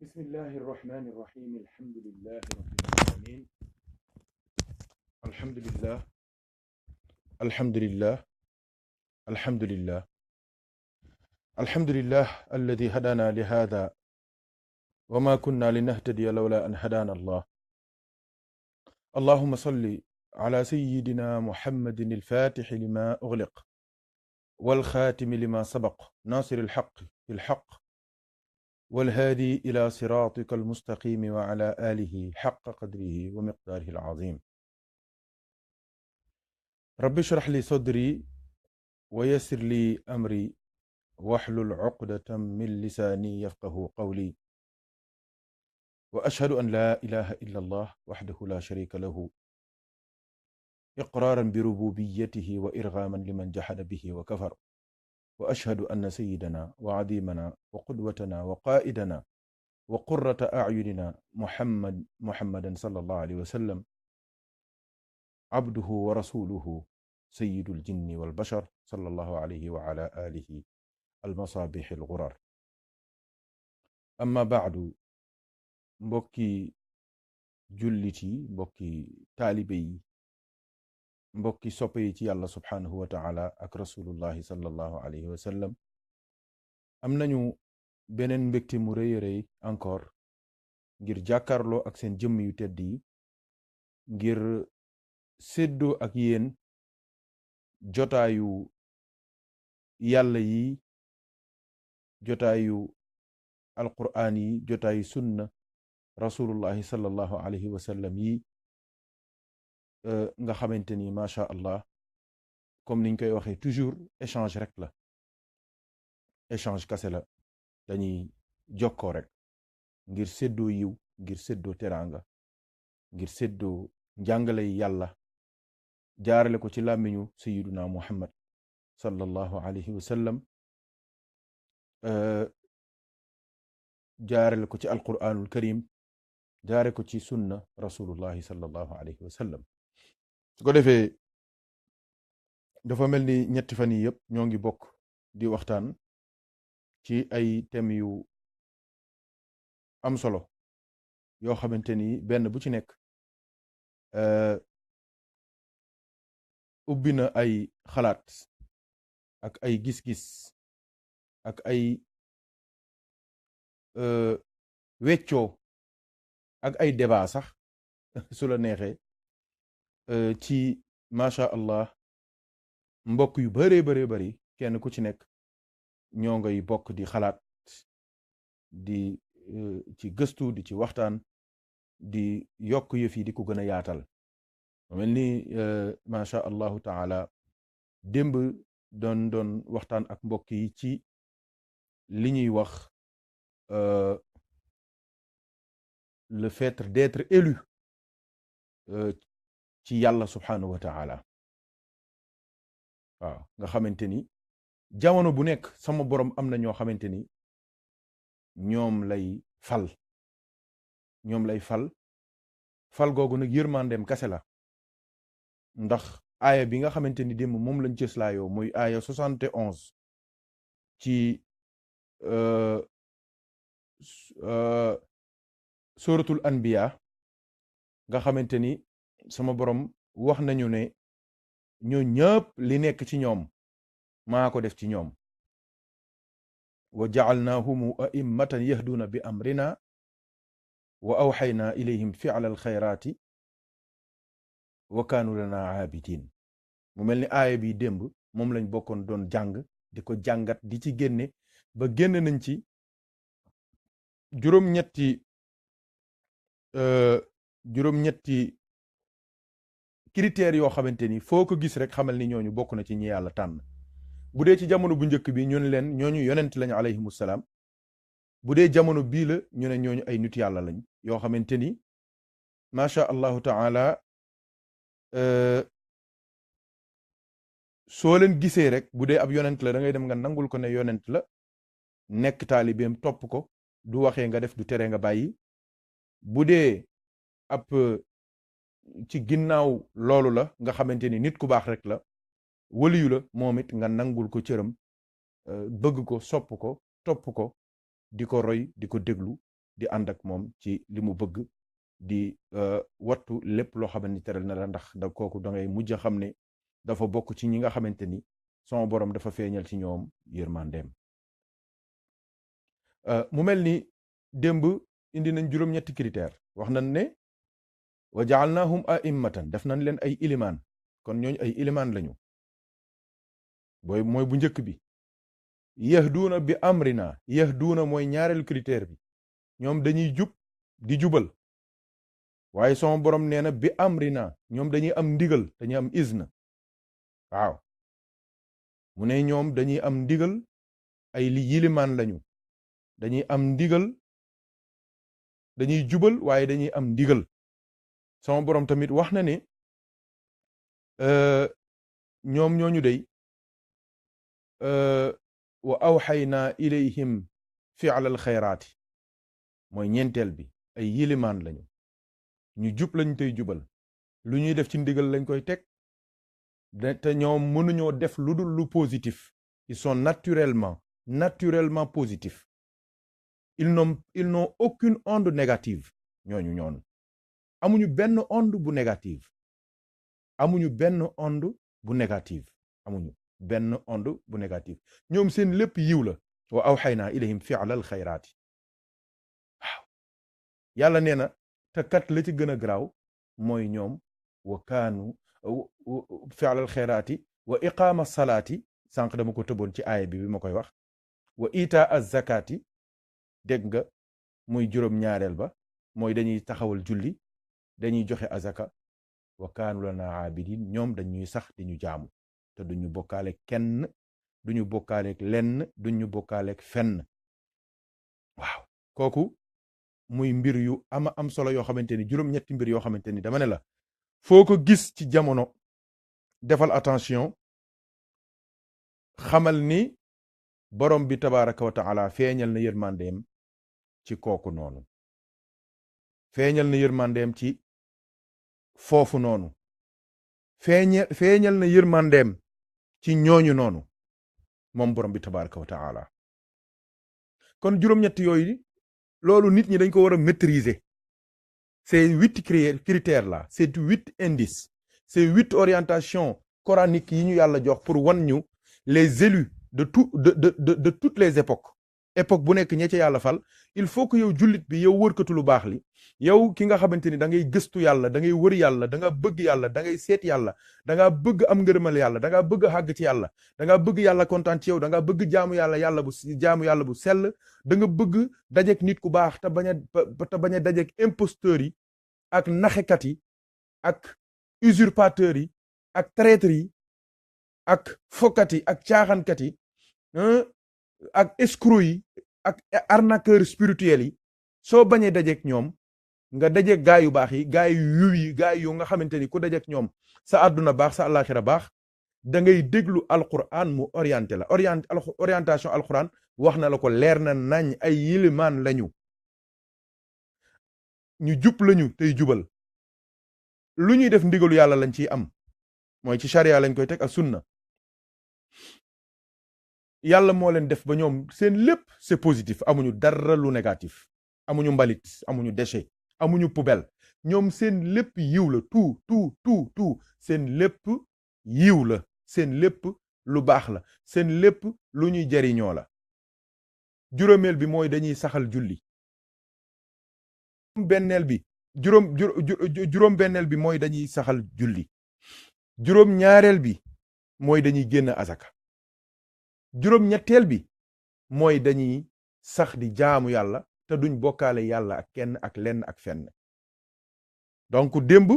بسم الله الرحمن الرحيم الحمد لله رب العالمين الحمد لله الحمد لله الحمد لله الحمد لله الذي هدانا لهذا وما كنا لنهتدي لولا أن هدانا الله اللهم صل على سيدنا محمد الفاتح لما أغلق والخاتم لما سبق ناصر الحق بالحق والهادي إلى صراطك المستقيم وعلى آله حق قدره ومقداره العظيم رب اشرح لي صدري ويسر لي أمري واحلل عقدة من لساني يفقه قولي وأشهد أن لا إله إلا الله وحده لا شريك له إقرارا بربوبيته وإرغاما لمن جحد به وكفر وأشهد أن سيدنا وعظيمنا وقدوتنا وقائدنا وقرة أعيننا محمدا صلى الله عليه وسلم عبده ورسوله سيد الجن والبشر صلى الله عليه وعلى آله المصابيح الغرر أما بعد mbokki jullit yi mbokki taalibe yi mbokki soppe yi ci yàlla subhaanahu wa taala ak rasulullahi sallallahu alayhi wa sallam am nañu beneen mbégte mu rëy a rëy encore ngir jàkkaarloo ak seen jëmm yu tedd yi ngir séddoo ak yéen jotaayu yàlla yi jotaayu alquraan yi jotaayu sunna rasulullahi sallallahu alayhi wa sallam yi nga xamante ni macha allah comme niñ koy waxee toujours échange rek la échange kase la dañuy jokkoo rek ngir séddoo yiw ngir séddoo teraanga ngir séddoo njàngale yàlla jaarale ko ci làmmiñu sayiduna muhammad sallallahu alayhi wa sallam jaarale ko ci alquranul karim jaare ko ci sunna rasulullahi sallallahu alayhi wa sallam su ko defee dafa mel ni ñetti fan yi yëpp ñoo ngi bokk di waxtaan ci ay thèmes yu am solo yoo xamante ni benn bu ci nekk ubbi na ay xalaat ak ay gis-gis ak ay weccoo ak ay débat sax su la neexee ci macha allah mbokk yu baree baree bari kenn ku ci nekk ñoo ngay bokk di xalaat di ci gëstu di ci waxtaan di yokk yëf yi di ko gën a yaatal mel ni macha allahu taala démb doon waxtaan ak mbokk yi ci li ñuy wax le fait d'être élu ci yàlla subhanahu wa taala waaw nga xamante ni jamono bu nekk sama borom am na ñoo xamante ni ñoom lay fal googu nag yërmandeem kase la ndax aaya bi nga xamante ni démb moom lañ cëslaayoo muy aaya 71 ci suratul anbiya nga xamante ni sama borom wax nañu ne ñoo ñëpp li nekk ci ñoom maa ko def ci ñoom wa ja'alnahumu a'immatan yahduna bi amrina wa awxayna ilayhim fi'la alxayraati wa kaanu lana aabidin mu mel ni aaya bi démb moom lañ bokkoon doon jàng di ko jàngat di ci génne ba génn nañ ci juróom-ñetti critères yoo xamante ni foo ko gis rek xamal ni ñooñu bokk na ci ñi yàlla tànn bu dee ci jamono bu njëkk bi ñu ne leen ñooñu yonent lañu alayhimu salaam bu dee jamono bii la ñu ne ñooñu ay nit yàlla lañ yoo xamante ni macha allahu taala soo leen gisee rek bu dee ab yonent la da ngay dem nga nangul ko ne yonent la nekk taalibeem topp ko du waxee nga def du tere nga bàyyi bu dee ab ci ginnaaw loolu la nga xamante ni nit ku baax rek la waliyu la moom it nga nangul ko cëram bëgg ko sopp ko topp ko di ko roy di ko déglu di ànd ak moom ci li mu bëgg di wattu lépp loo xamante ni teral na la ndax da kooku da ngay mujj a xam ne dafa bokk ci ñi nga xamante ni son borom dafa feeñal ci ñoom yërmandeem. mu mel ni démb indi nañ juróom-ñetti critère wax nañ ne wa jaalnaahum a'immatan def nañ leen ay ilimaan kon ñooñu ay ilimaan lañu mooy bu njëkk bi. yahduuna bi amrina yahduuna mooy ñaareelu critère bi ñoom dañuy jub di jubal waaye son borom nee na bi amrina ñoom dañuy am ndigal dañuy am izna waaw mu ne ñoom dañuy am ndigal ay yilimaan lañu dañuy am ndigal dañuy jubal waaye dañuy am ndigal sama borom tamit wax na ne ñoom ñooñu day wa awxaynaa ilayhim fi'lal xayraati mooy ñeenteel bi ay yilimaan lañu ñu jub lañ tey jubal lu ñuy def ci ndigal lañ koy teg te ñoom mënuñoo def lu dul lu positif ils sont naturellement positifs ils n'ont aucune onde négative ñooñu amuñu benn onde bu négative amuñu benn onde bu négative ñoom seen lépp yiw la wa awxaynaa ilayhim fi'lal xayraati waaw yàlla nee na te kat la ci gën a garaaw mooy ñoom wa kaanu fi'lal xayraati wa iqaama salaati sànq dama ko tëboon ci aaya bi ma koy wax wa itaa az-zakaati dégg nga muy juróom-ñaareel ba mooy dañuy taxawal julli dañuy joxe azaka wa kaanu lana aabidin ñoom dañuy sax di ñu jaamu te duñu bokkaaleeg kenn duñu bokkaaleeg lenn duñu bokkaaleeg fenn waaw kooku muy mbir yu am solo yoo xamante ni juróom-ñetti mbir yoo xamante ni dama ne la foo ko gis ci jamono defal attention xamal ni borom bi tabaraka wa taala feeñal na yërmandeem ci kooku noonu feeñal na yërmandeem ci foofu noonu feeñal na yërmandeem ci ñooñu noonu moom borom bi tabaraka wa taala kon juróom-ñett yooyu loolu nit ñi dañ ko war a maîtriser ces 8 critères là ces 8 indices ces 8 orientations coraniques yi ñu yàlla jox pour wan ñu les élus de toutes les époque bu nekk ñe ca yàlla fal il faut que yow jullit bi yow wërkatu lu baax li yow ki nga xamante ni da ngay gëstu yàlla da ngay wër yàlla da nga bëgg yàlla da ngay seet yàlla da nga bëgg am ngërëmal yàlla da nga bëgg xàgg ci yàlla da nga bëgg yàlla kontaan ci yow da nga bëgg jaamu yàlla bu sell da nga bëgg dajek nit ku baax te bañ a dajek imposteurs yi ak naxekat yi ak usurpateurs yi ak traîtres yi ak fokkat yi ak caaxankat yi ak escroc yi ak arnaqueur spirituel yi soo bañee dajeek ñoom nga dajeek gaa yu baax yi gaa yu yiw yi gaa yu nga xamante ni ku dajeek ñoom sa àdduna baax sa àllaaxira baax da ngay déglu alquran mu orienté la orientation alquran wax na la ko leer na nañ ay yilimaan lañu ñu jub lañu tey jubal lu ñuy def ndigalu yàlla lañ ciy am mooy ci charia lañ koy teg ak sunna yàlla moo leen def ba ñoom seen lépp c'est positif amuñu dara lu négatif amuñu mbalit amuñu déchet amuñu poubelle ñoom seen lépp yiw la tout seen lépp yiw la seen lépp lu baax la seen lépp lu ñuy jariñoo la juróomeel bi mooy dañuy saxal julli juróom benneel bi mooy dañuy saxal julli juróom ñaareel bi mooy dañuy génn azaka juróom ñetteel bi mooy dañuy sax di jaamu yàlla te duñ bokkaale yàlla ak kenn ak lenn ak fenn donc démb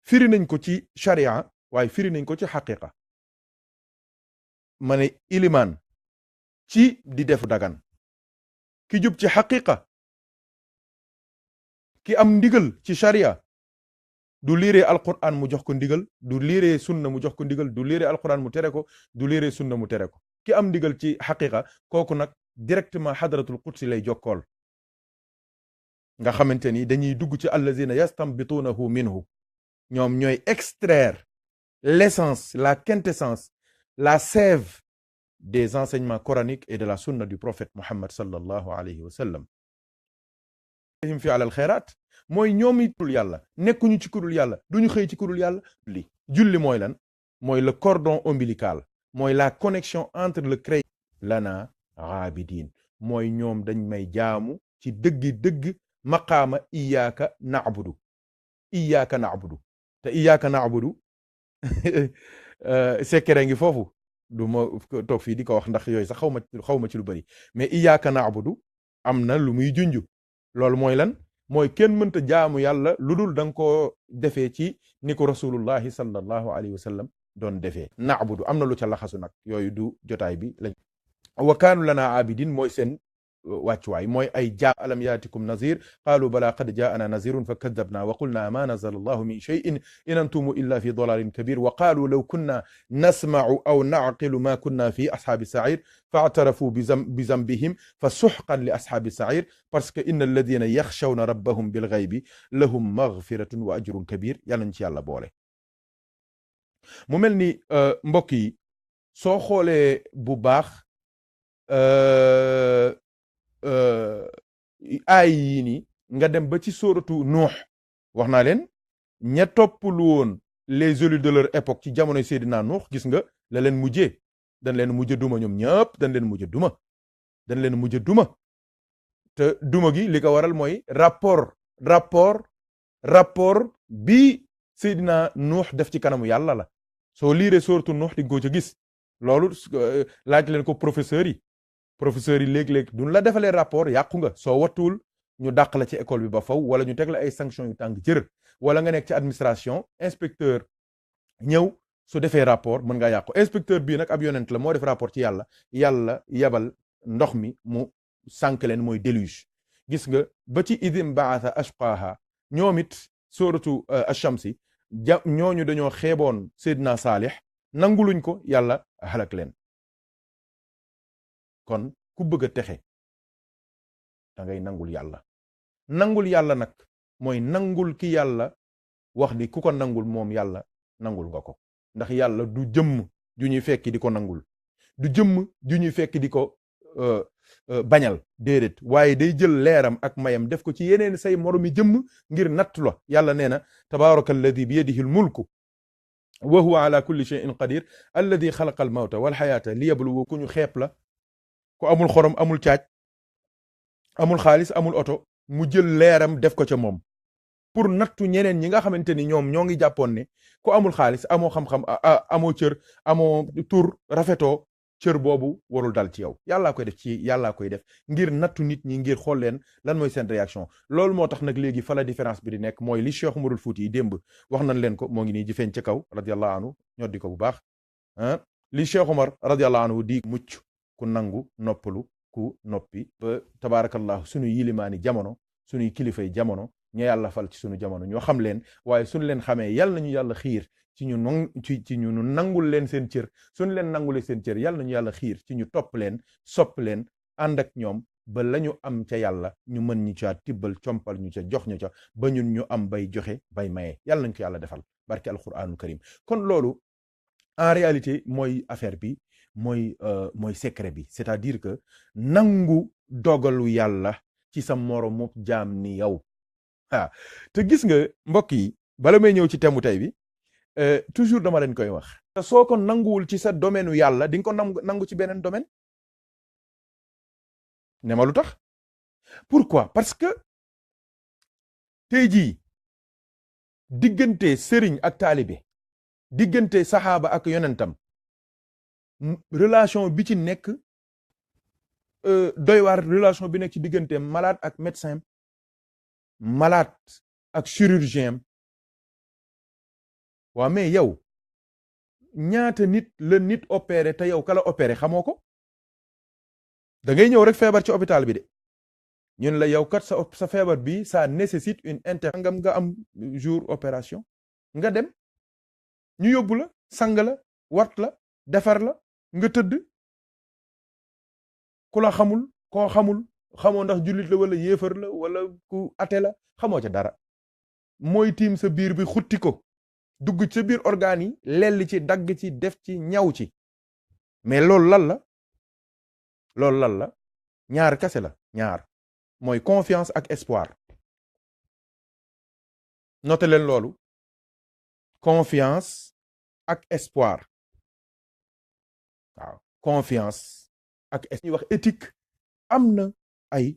firi nañ ko ci charia waaye firi nañ ko ci xaqiqa ma ne ilimaan ci di def dagan ki jub ci xaqiqa ki am ndigal ci charia du liiree alquran mu jox ko ndigal du liiree sunna mu jox ko ndigal du liiree alquran mu tere ko du liiree sunna mu tere ko ki am ndigal ci xaqiqa kooku nag directement xadratul qudsi lay jokkool nga xamante ni dañuy dugg ci allazina yastambituunahu minhu ñoom ñooy extraire l'essence la quintessence la sève des enseignements coraniques et de la sunna du prophète Muhammad sallallahu alayhi wa sallam him fi alal xayraat mooy ñoom it kudul yàlla nekkuñu ci kudul yàlla duñu xëy ci kudul yàlla julli mooy lan mooy le cordon ombilical mooy la connexion entre le créateur lana aabidin mooy ñoom dañ may jaamu ci dëgg maqaama iyyaka na'budu te iyyaka na'budu secret ngi foofu du ma toog fii di ko wax ndax yooyu sax xaw ma ci lu bari mais iyyaka na'budu am na lu muy junj loolu mooy lan mooy kenn mënta jaamu yàlla lu dul da nga koo defee ci ni ko rasulullahi sallallahu alayhi wa sallam doon defee na'budu am na lu ca laxasu nag yooyu du jotaay bi lañ wa kaanu lana abidin mooy seen wàccuwaay mooy ay jaam alam yaatikum nazir qaalu bala qad jaana nazirun fa kadabna wa qulna ma nazala allahu min cheyin in antumu illa fi dalalin kabir wa qaalu law kunna nasma'u aw na'qilu ma kunna fi ashaabi sair fa'tarafu bi zambihim fa suxqan li ashaabi sair parce que inna alladina yaxshawna rabbahum bilghaybi lahum maghfiratun wa ajrun kabir yàlla nañ ci yàlla boole mu mel ni mbokk yi soo xoolee bu baax aay yii nii nga dem ba ci sóoratu nuux wax naa leen ña toppul woon les élus de leur époque ci jamonoy Seydina Nuux gis nga la leen mujjee dañ leen mujj duma ñoom ñëpp dañ leen mujj duma te duma gi li ko waral mooy rapport bi Seydina Nuux def ci kanamu yàlla la soo liiree sóoratu Nuux di nga ko ca gis loolu laaj leen ko professeurs yi léeg-léeg duñ la defalee rapport yàqu nga soo wattuwul ñu dàq la ci école bi ba faw wala ñu teg la ay sanctions yu tàng jër wala nga nekk ci administration inspecteur ñëw su defee rapport mën ngaa yàqu inspecteur bii nag ab yonent la moo def rapport ci yàlla yabal ndox mi mu sànk leen mooy déluge gis nga ba ci idim baatha ashqaaha ñoom it sóoratu ash-shamsi ñooñu dañoo xeeboon Seydina Saalix nanguluñ ko yàlla halak leen kon ku bëgg a texe da ngay nangul yàlla nag mooy nangul ki yàlla wax ni ku ko nangul moom yàlla nangul nga ko ndax yàlla du jëmm ju ñuy fekki di ko nangul du jëmm ju ñuy fekki di ko bañal déedéet waaye day jël leeram ak mayam def ko ci yeneen say moromi jëmm ngir natt la yàlla nee na tabaraka alladi bi yadihi l mulku wa huwa ala kulli shay'in qadir alladi xalaqa al mawta wal xayaata liyabluwakum ñu xeeb la ku amul xorom amul caaj amul xaalis amul oto mu jël leeram def ko ca moom pour nattu ñeneen ñi nga xamante ni ñoom ñoo ngi jàppoon ne ku amul xaalis amoo xam-xam amoo cër amoo tur rafetoo cër boobu warul dal ci yow yàllaa koy def ngir nattu nit ñi ngir xool leen lan mooy seen réaction loolu moo tax nag léegi fa la différence bi di nekk mooy li Cheikh Umarul Fuuti yi démb wax nañ leen ko moo ngi nii ji feeñ ca kaw radiyallahu anhu ñoo di ko bu baax li Cheikh Umar radiyallahu anhu di mucc ku nangu noppalu ku noppi ba tabaarakallahu suñu yilimaani jamono suñuy kilifay jamono ña yàlla fal ci suñu jamono ñoo xam leen waaye suñu leen xamee yàlla nañu yàlla xiir ci ñu nangul leen seen cër suñu leen nangulee seen cër yàlla nañu yàlla xiir ci ñu topp leen sopp leen ànd ak ñoom ba la ñu am ca yàlla ñu mën ñu caa tibbal compal ñu ca jox ñu ca ba ñun ñu am bay joxe bay maye yàlla nañ ko yàlla defal barke alquranul karim kon loolu en réalité mooy affaire bi mooy secret bi c'est-à-dire que nangu dogalu yàlla ci sa moromu jaam ni yow te gis nga mbokk yi bala may ñëw ci thème tey bi toujours dama leen koy wax te soo ko nanguwul ci sa domaine u yàlla di nga ko nangu ci beneen domaine ne ma lu tax pourquoi parce que tey jii diggante sëriñ ak taalibe diggante saxaaba ak yonentam relation bi ci nekk doy waar relation bi nekk ci diggante malade ak médecin malade ak chirurgien waa mais yow ñaata nit la nit opéré te yow kala opéré xamoo ko da ngay ñëw rek feebar ci hôpital bi de ñun la yow kat sa feebar bi ça nécessite une ngam nga am jour opération nga dem ñu yóbbu la sang la wat la defar la nga tëdd ku la xamul koo xamoo ndax jullit la wala yéefar la wala ku ate la xamoo ca dara mooy tiim sa biir bi xutti ko dugg ci biir organes yi lelli ci dagg ci def ci ñaw ci mais loolu lan la ñaar kase la ñaar mooy confiance ak espoir noté leen loolu. Confiance ak espoir. waaw confiance ak ñuy wax éthique am na ay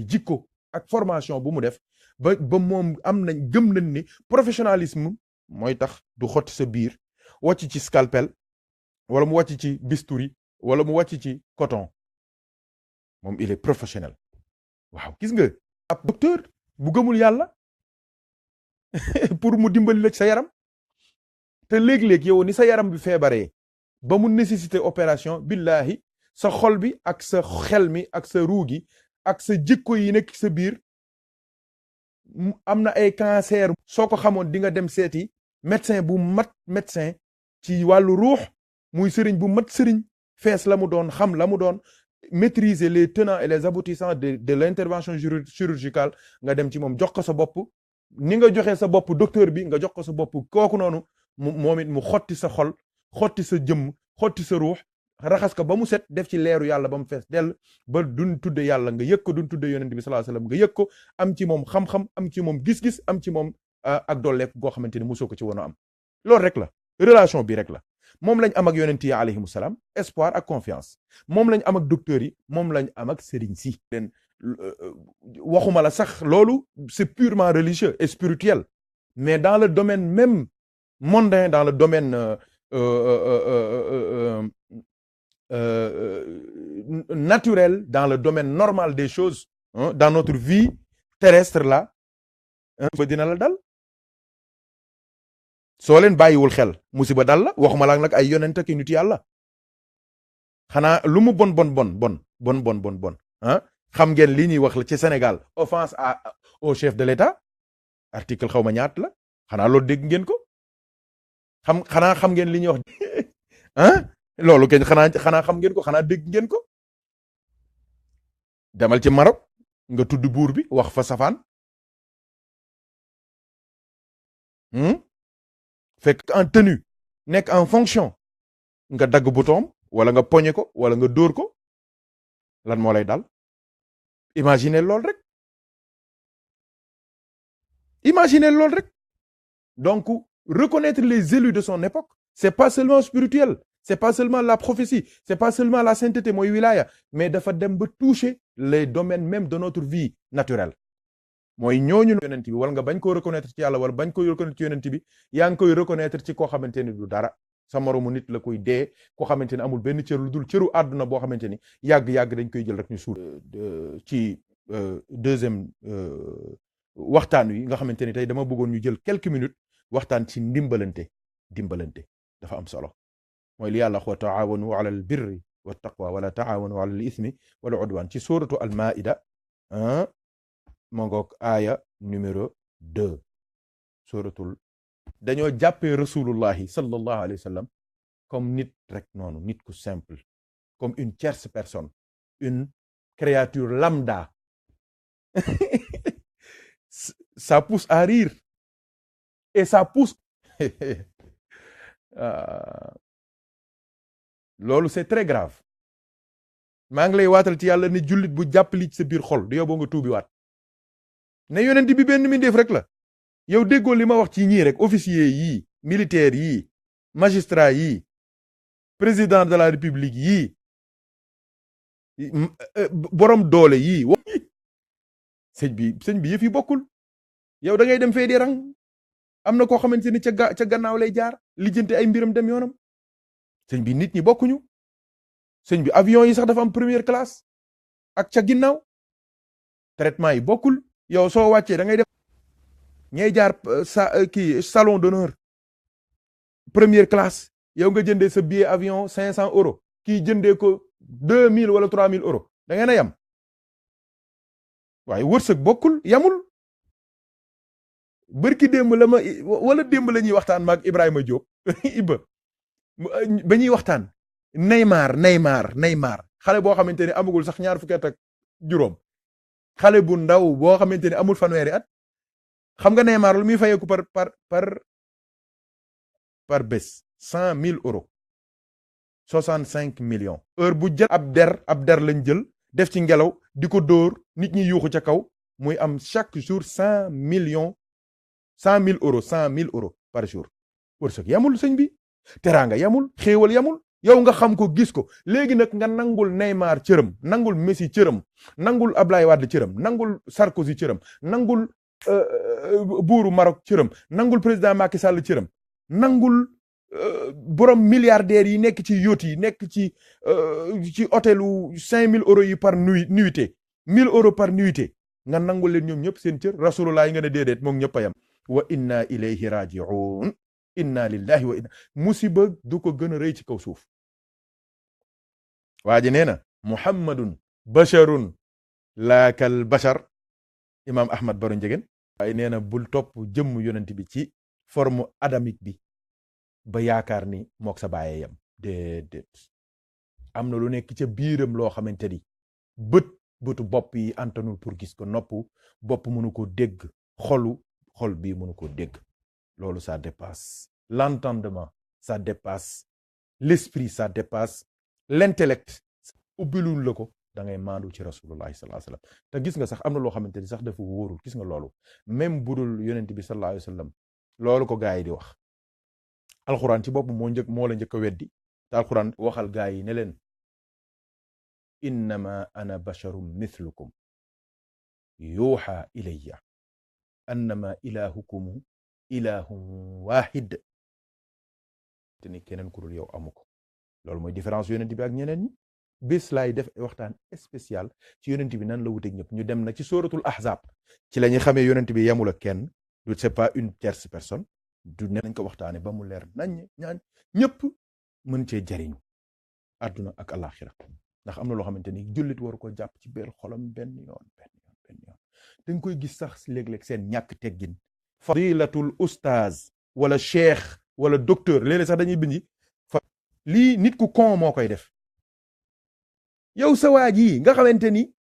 jikko ak formation bu mu def ba moom am nañ gëm nañ ni professionnalisme mooy tax du xotti sa biir wàcc ci scalpel wala mu wàcc ci bistouri wala mu wàcc ci coton. moom il est professionnel. waaw gis nga ab docteur bu gëmul yàlla pour mu dimbali la ci sa yaram te léeg-léeg yow ni sa yaram bi feebaree ba mu nécessité opération billahi sa xol bi ak sa xel mi ak sa ruu gi ak sa jikko yi nekk sa biir am na ay cancer. soo ko xamoon di nga dem seeti médecin bu mat médecin ci wàllu ruux muy sëriñ bu mat sëriñ fees la mu doon xam la mu doon maîtriser les tenants et les aboutissants de l'intervention chirurgicale nga dem ci moom jox ko sa bopp ni nga joxe sa bopp docteur bi nga jox ko sa bopp kooku noonu moom it mu xotti sa xol xotti sa jëmm xotti sa ruux raxas ko ba mu set def ci leeru yàlla ba mu fees dell ba duñ tudde yàlla nga yëg ko duñ tudde yonent bi sallallahu alayhi wasallam nga yëg ko am ci moom xam-xam am ci moom gis-gis am ci moom ak dolleeku goo xamante ni mosoo ko ci woon a am. loolu rek la relation bi rek la moom lañ am ak yonent yi alayhimu salaam espoir ak confiance moom lañ am ak docteurs yi moom lañ am ak sëriñ si. leen waxuma la sax loolu c'est purement religieux et spirituel mais dans le domaine même mondain, dans le domaine naturel, dans le domaine normal des choses, hein, dans notre vie terrestre là, ba dina la dal soo leen bàyyiwul xel musiba dal la waxuma la nag ay yonent ak nit yàlla xanaa lu mu bon ah xam ngeen li ñuy wax la ci Sénégal offense au chef de l'État article xaw ma ñaat la xanaa loolu dégg ngeen ko xanaa xam ngeen li ñuy wax ah loolu kenn xanaa xam ngeen ko xanaa dégg ngeen ko demal ci Maroc nga tudd buur bi wax fa safaan fekk en tenue nekk en fonction nga dagg bouton wala nga poñe ko wala nga dóor ko lan moo lay dal imaginez lool rek donc reconnaître les élus de son époque c'est pas seulement spirituel c'est pas seulement la prophétie c'est pas seulement la sainteté mooy wilaya mais dafa dem ba toucher les domaines même de notre vie naturelle mooy ñooñu yonent bi wala nga bañ koo reconnaître ci yàlla wala bañ koy reconnaître ci yonent bi yaa ngi koy reconnaître ci koo xamante ni du dara sa moromu nit la koy dee koo xamante ni amul benn cër lu dul cëru àdduna boo xamante ni yàgg-yàgg dañ koy jël rek ñu suul ci deuxième waxtaan wi nga xamante ni tey dama bëggoon ñu jël quelques minutes waxtaan ci dimbalante dafa am solo mooy li yàlla wa taawanu ala al birri wa taqwa wala taawanu ala al ismi wala udwan ci suratu al maida ma ngoog aaya numéro 2 suratul dañoo jàppee rasulullahi sallallahu alayhi wa sallam comme nit rek noonu nit ku simple comme une tierce personne une créature lambda ça pousse à rire et ça pousse loolu c'est très grave maa ngi lay waatal ci yàlla ne jullit bu jàpp li ci sa biir xol du yow boo nga tuubi waat ne yonent bi benn mindeef rek la yow déggoo li ma wax ci ñii rek officier yii militaire yii magistrat yii président de la république yii borom doole yii sëñ bi yëf yi bokkul yow da ngay dem fee di rang am na koo xamante ni ca gannaaw lay jaar lijjanti ay mbiram dem yoonam sëñ bi nit ñi bokkuñu sëñ bi avion yi sax dafa am première classe ak ca ginnaaw traitement yi bokkul yow soo wàccee da ngay def ñay jaar salon d'honneur première classe yow nga jëndee sa billet avion 500 euros kii jëndee ko 2000 wala 3000 euros da ngeen a yam waaye wërsëg bokkul yamul bërki démb la ma wala démb la ñuy waxtaan maag Ibrahima Diop Iba ba ñuy waxtaan Neymar xale boo xamante ne amagul sax ñaar fukki at ak juróom xale bu ndaw boo xamante ne amul fanweeri at xam nga Neymar lu muy fayeeku par bés 100 000 euros 65 millions heure bu jël ab der lañ jël def ci ngelaw di ko dóor nit ñi yuuxu ca kaw muy am chaque jour 100 millions 100 000 euros 100 000 euros par jour. wërsëg yamul sëñ bi, teraanga yamul, xéewal yamul. yow nga xam ko gis ko léegi nag nga nangul Neymar cëram, nangul Messi cëram, nangul Ablaye Wade cëram, nangul Sarkozy cëram, nangul buuru Maroc cëram, nangul président Macky Sall cëram, nangul borom milliardaires yi nekk ci yacht yi nekk ci hôtelu 5000 euros yi par nuitée 1000 euros par nuitée nga nangul leen ñoom ñëpp seen cër. rasulullah yi nga ne déedéet moom ñëpp a yam. wa inna ilayhi raji'un, inna lillahi wa inna. musiba du ko gën a rëy ci kaw suuf. waa ji nee na muhammadun basharun laakal bashar, imam ahmad baro njegen. waaye nee na bul topp jëmm yonent bi ci forme adamique bi ba yaakaar ni mook sa bàyyee yam. déedéet, am na lu nekk ca biiram loo xamante ni bëtu bopp yi antanul pour gis ko, nopp bopp mënu ko dégg, xol bii mënu ko dégg. loolu ça dépasse l'entendement, ça dépasse l'esprit, ça dépasse l'intellect. ubbilul la ko, da ngay maandu ci rasulullahi sallallahu alayhi wasallam. te gis nga sax am na loo xamante ni sax dafa wóorul. gis nga loolu même budul yonent bi sallallahu alayhi wasallam loolu ko gaa yi di wax, alxuraan ci bopp moo la njëkk a weddi. te alxuraan waxal gaa yi ne leen innama ana basharum mithlukum yuuxa ilayya annama ilahukum ilahun wahid. te ni keneen ku dul yow amu ko. loolu mooy différence yonent bi ak ñeneen ñi. bés laay def waxtaan spécial ci yonent bi nan la wuteeg ñëpp. ñu dem nag ci suratul ahzab, ci la ñuy xamee yonent bi yemul ak kenn. du c'est pas une tierce personne. du ne nañ ko waxtaane ba mu leer nañ ñaan ñëpp mën cee jariñu àdduna ak alaxira. ndax am na loo xamante ni jullit waru ko jàpp ci biir xolam benn yoon. dañ koy gis sax léeg-léeg seen ñàkk teggin. fadilatul ustaaz wala cheikh wala docteur léeg-léeg sax dañuy bindi lii nit ku kon moo koy def. yow sa waa ji nga xamante ni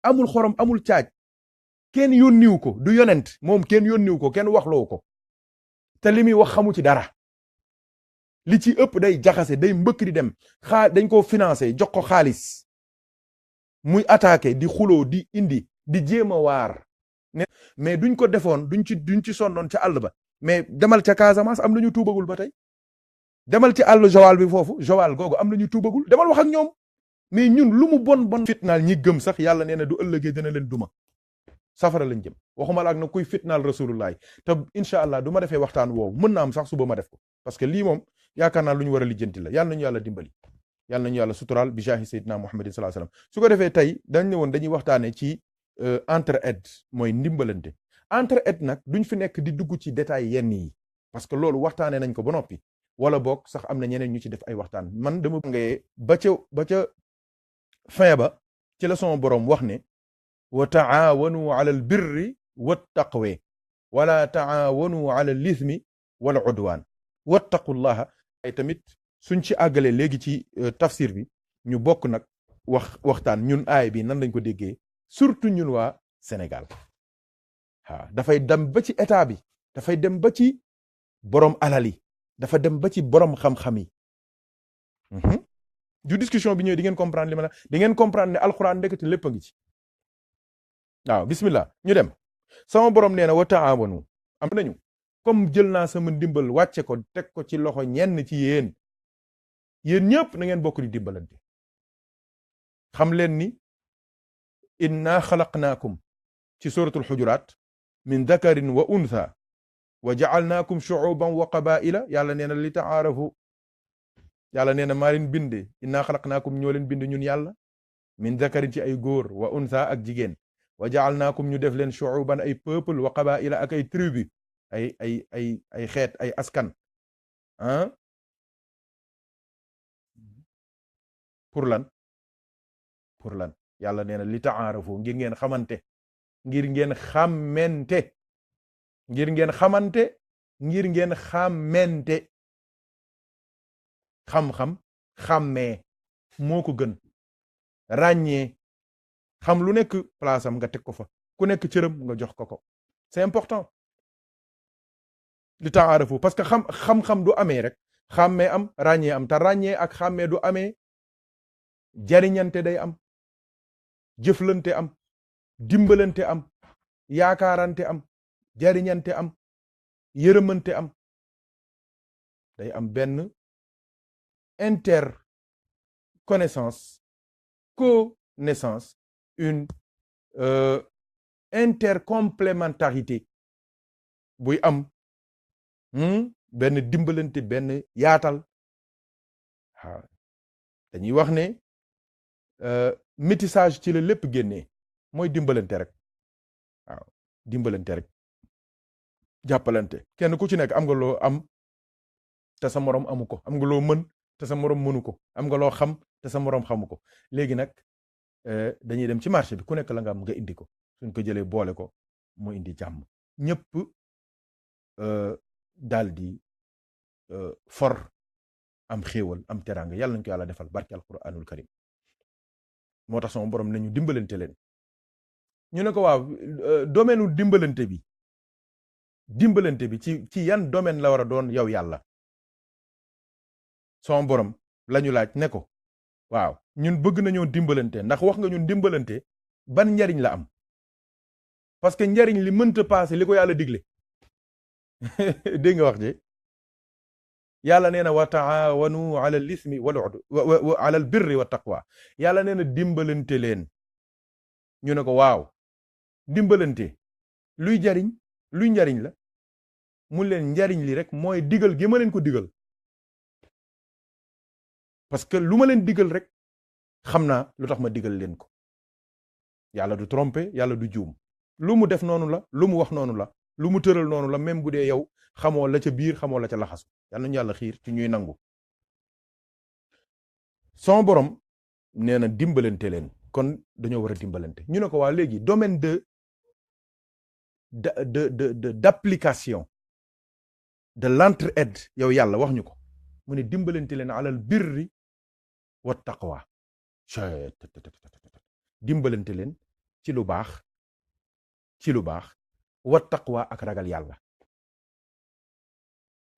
amul xorom amul caaj, kenn yónniw ko, du yonent moom, kenn yónniw ko, kenn waxloo ko, te li muy wax xamu ci dara. li ci ëpp day jaxase, day mbëkk di dem. dañ ko financé jox ko xaalis muy attaqué di xuloo di indi di jéem a waar. mais duñ ko defoon duñ ci sonnoon ca àll ba. mais demal ca Casamance am nañu tuubagul ba tey. demal ci àll Joal bi foofu, Joal googu am nañu tuubagul, demal wax ak ñoom. mais ñun lu mu bon fitnaal ñi gëm sax yàlla nee na du ëllëgee dina leen duma. safara lañ jëm, waxuma la ak na kuy fitnaal rasulullah. te incha allah du ma defee waxtaan woowu, mën na am sax suba ma def ko, parce que lii moom yaakaar naa lu ñu war a lijjanti la. yàlla nañu yàlla dimbali, yàlla nañu yàlla suturaal bi jaahi sayyidina muhammadin sallallahu alayhi wasallam. su ko defee tey dañ ne woon dañuy waxtaane ci entraide, mooy ndimbalante. entraide nag duñ fi nekk di dugg ci détail yenn yi, parce que loolu waxtaane nañ ko ba noppi, wala boog sax am na ñeneen ñu ci def ay waxtaan. man dama ngay ba ca fin ba ci la sama boroom wax ne wa taawanu ala al birri wattaqwa wala taawanu ala al ithmi wal udwan wattaqullaha. ay tamit suñ ci àggale léegi ci tafsir bi ñu bokk nag waxtaan ñun aay bi nan lañ ko déggee, surtout ñun waa Sénégal. dafay dem ba ci état bi, dafay dem ba ci borom alal yi, dafa dem ba ci borom xam-xam yi. du discussion bi ñëwee di ngeen comprendre li ma la, di ngeen comprendre ne alxuraan ndekete lépp a ngi ci. waaw bismillah ñu dem. sama borom nee na wa taawanu, am nañu comme jël naa sama ndimbal wàcce ko teg ko ci loxo ñenn ci yéen ñëpp na ngeen bokk di dimbalante. xam leen ni inna xalaqnaakum ci suratul xujuraat min dakarin wa untha wa ja'alnaakum shu'uban wa qabaa'ila. yàlla nee na li ta'aarafu, yàlla nee na maa leen binde, inna xalaqnaakum ñoo leen bind ñun yàlla, min dakarin ci ay góor, wa untha ak jigéen, wa ja'alnaakum ñu def leen shu'uban ay peuple, wa qabaa'ila ak ay tribu, ay xeet, ay askan. pour lan yàlla nee na li ta'aarafu, ngir ngeen xamante, ngir ngeen xàmmente, xam-xam xàmmee moo ko gën. ràññee, xam lu nekk place am nga teg ko fa, ku nekk cëram nga jox ko. c'est important li ta'aarafu, parce que xam-xam du amee rek xàmmee am, ràññee am. te ràññee ak xàmmee du amee, jariñante day am, jëflante am, dimbalante am, yaakaarante am, jariñante am. yërëmante am, day am benn interconnaissance, connaissance, une intercomplémentarité buy am, benn dimbalante, benn yaatal. waaw dañuy wax ne métissage ci la lépp génnee, mooy dimbalante rek. waaw dimbalante rek, jàppalante, kenn ku ci nekk am nga loo am te sa moroom amu ko, am nga loo mën te sa moroom mënu ko, am nga loo xam te sa moroom xamu ko. léegi nag dañuy dem ci marché bi, ku nekk la nga am nga indi ko, suñ ko jëlee boole ko mu indi jàmm, ñëpp daal di for am xéewal, am teraanga. yàlla nañ ko yàlla defal barke alquranul karim. moo tax sama borom nañu dimbalante leen. ñu ne ko waaw, domaine u dimbalante bi ci yan domaine la war a doon yow yàlla? sama borom lañu laaj ne ko waaw, ñun bëgg nañoo dimbalante, ndax wax nga ñun dimbalante ban njariñ la am? parce que njariñ li mënta paase li ko yàlla digle. dégg nga wax ji, yàlla nee na wa taawanu ala al ismi wal udwan ala al birri wa taqwa. yàlla nee na dimbalante leen. ñu ne ko waaw, dimbalante luy njariñ la? mu leen njariñ li rek mooy digal gi ma leen ko digal, parce que lu ma leen digal rek xam naa lu tax ma digal leen ko. yàlla du tromper, yàlla du juum. lu mu def noonu la, lu mu wax noonu la, lu mu tëral noonu la, même bu dee yow xamoo la ca biir, xamoo la ca laxasu. yàlla nañu yàlla xiir ci ñuy nangu. son borom nee na dimbalante leen, kon dañoo war a dimbalante. ñu ne ko waa léegi domaine d'application de l'entraide yow yàlla wax ñu ko. mu ne dimbalante leen alal birri wa taqwa. dimbalante leen ci lu baax, wa taqwa ak ragal yàlla.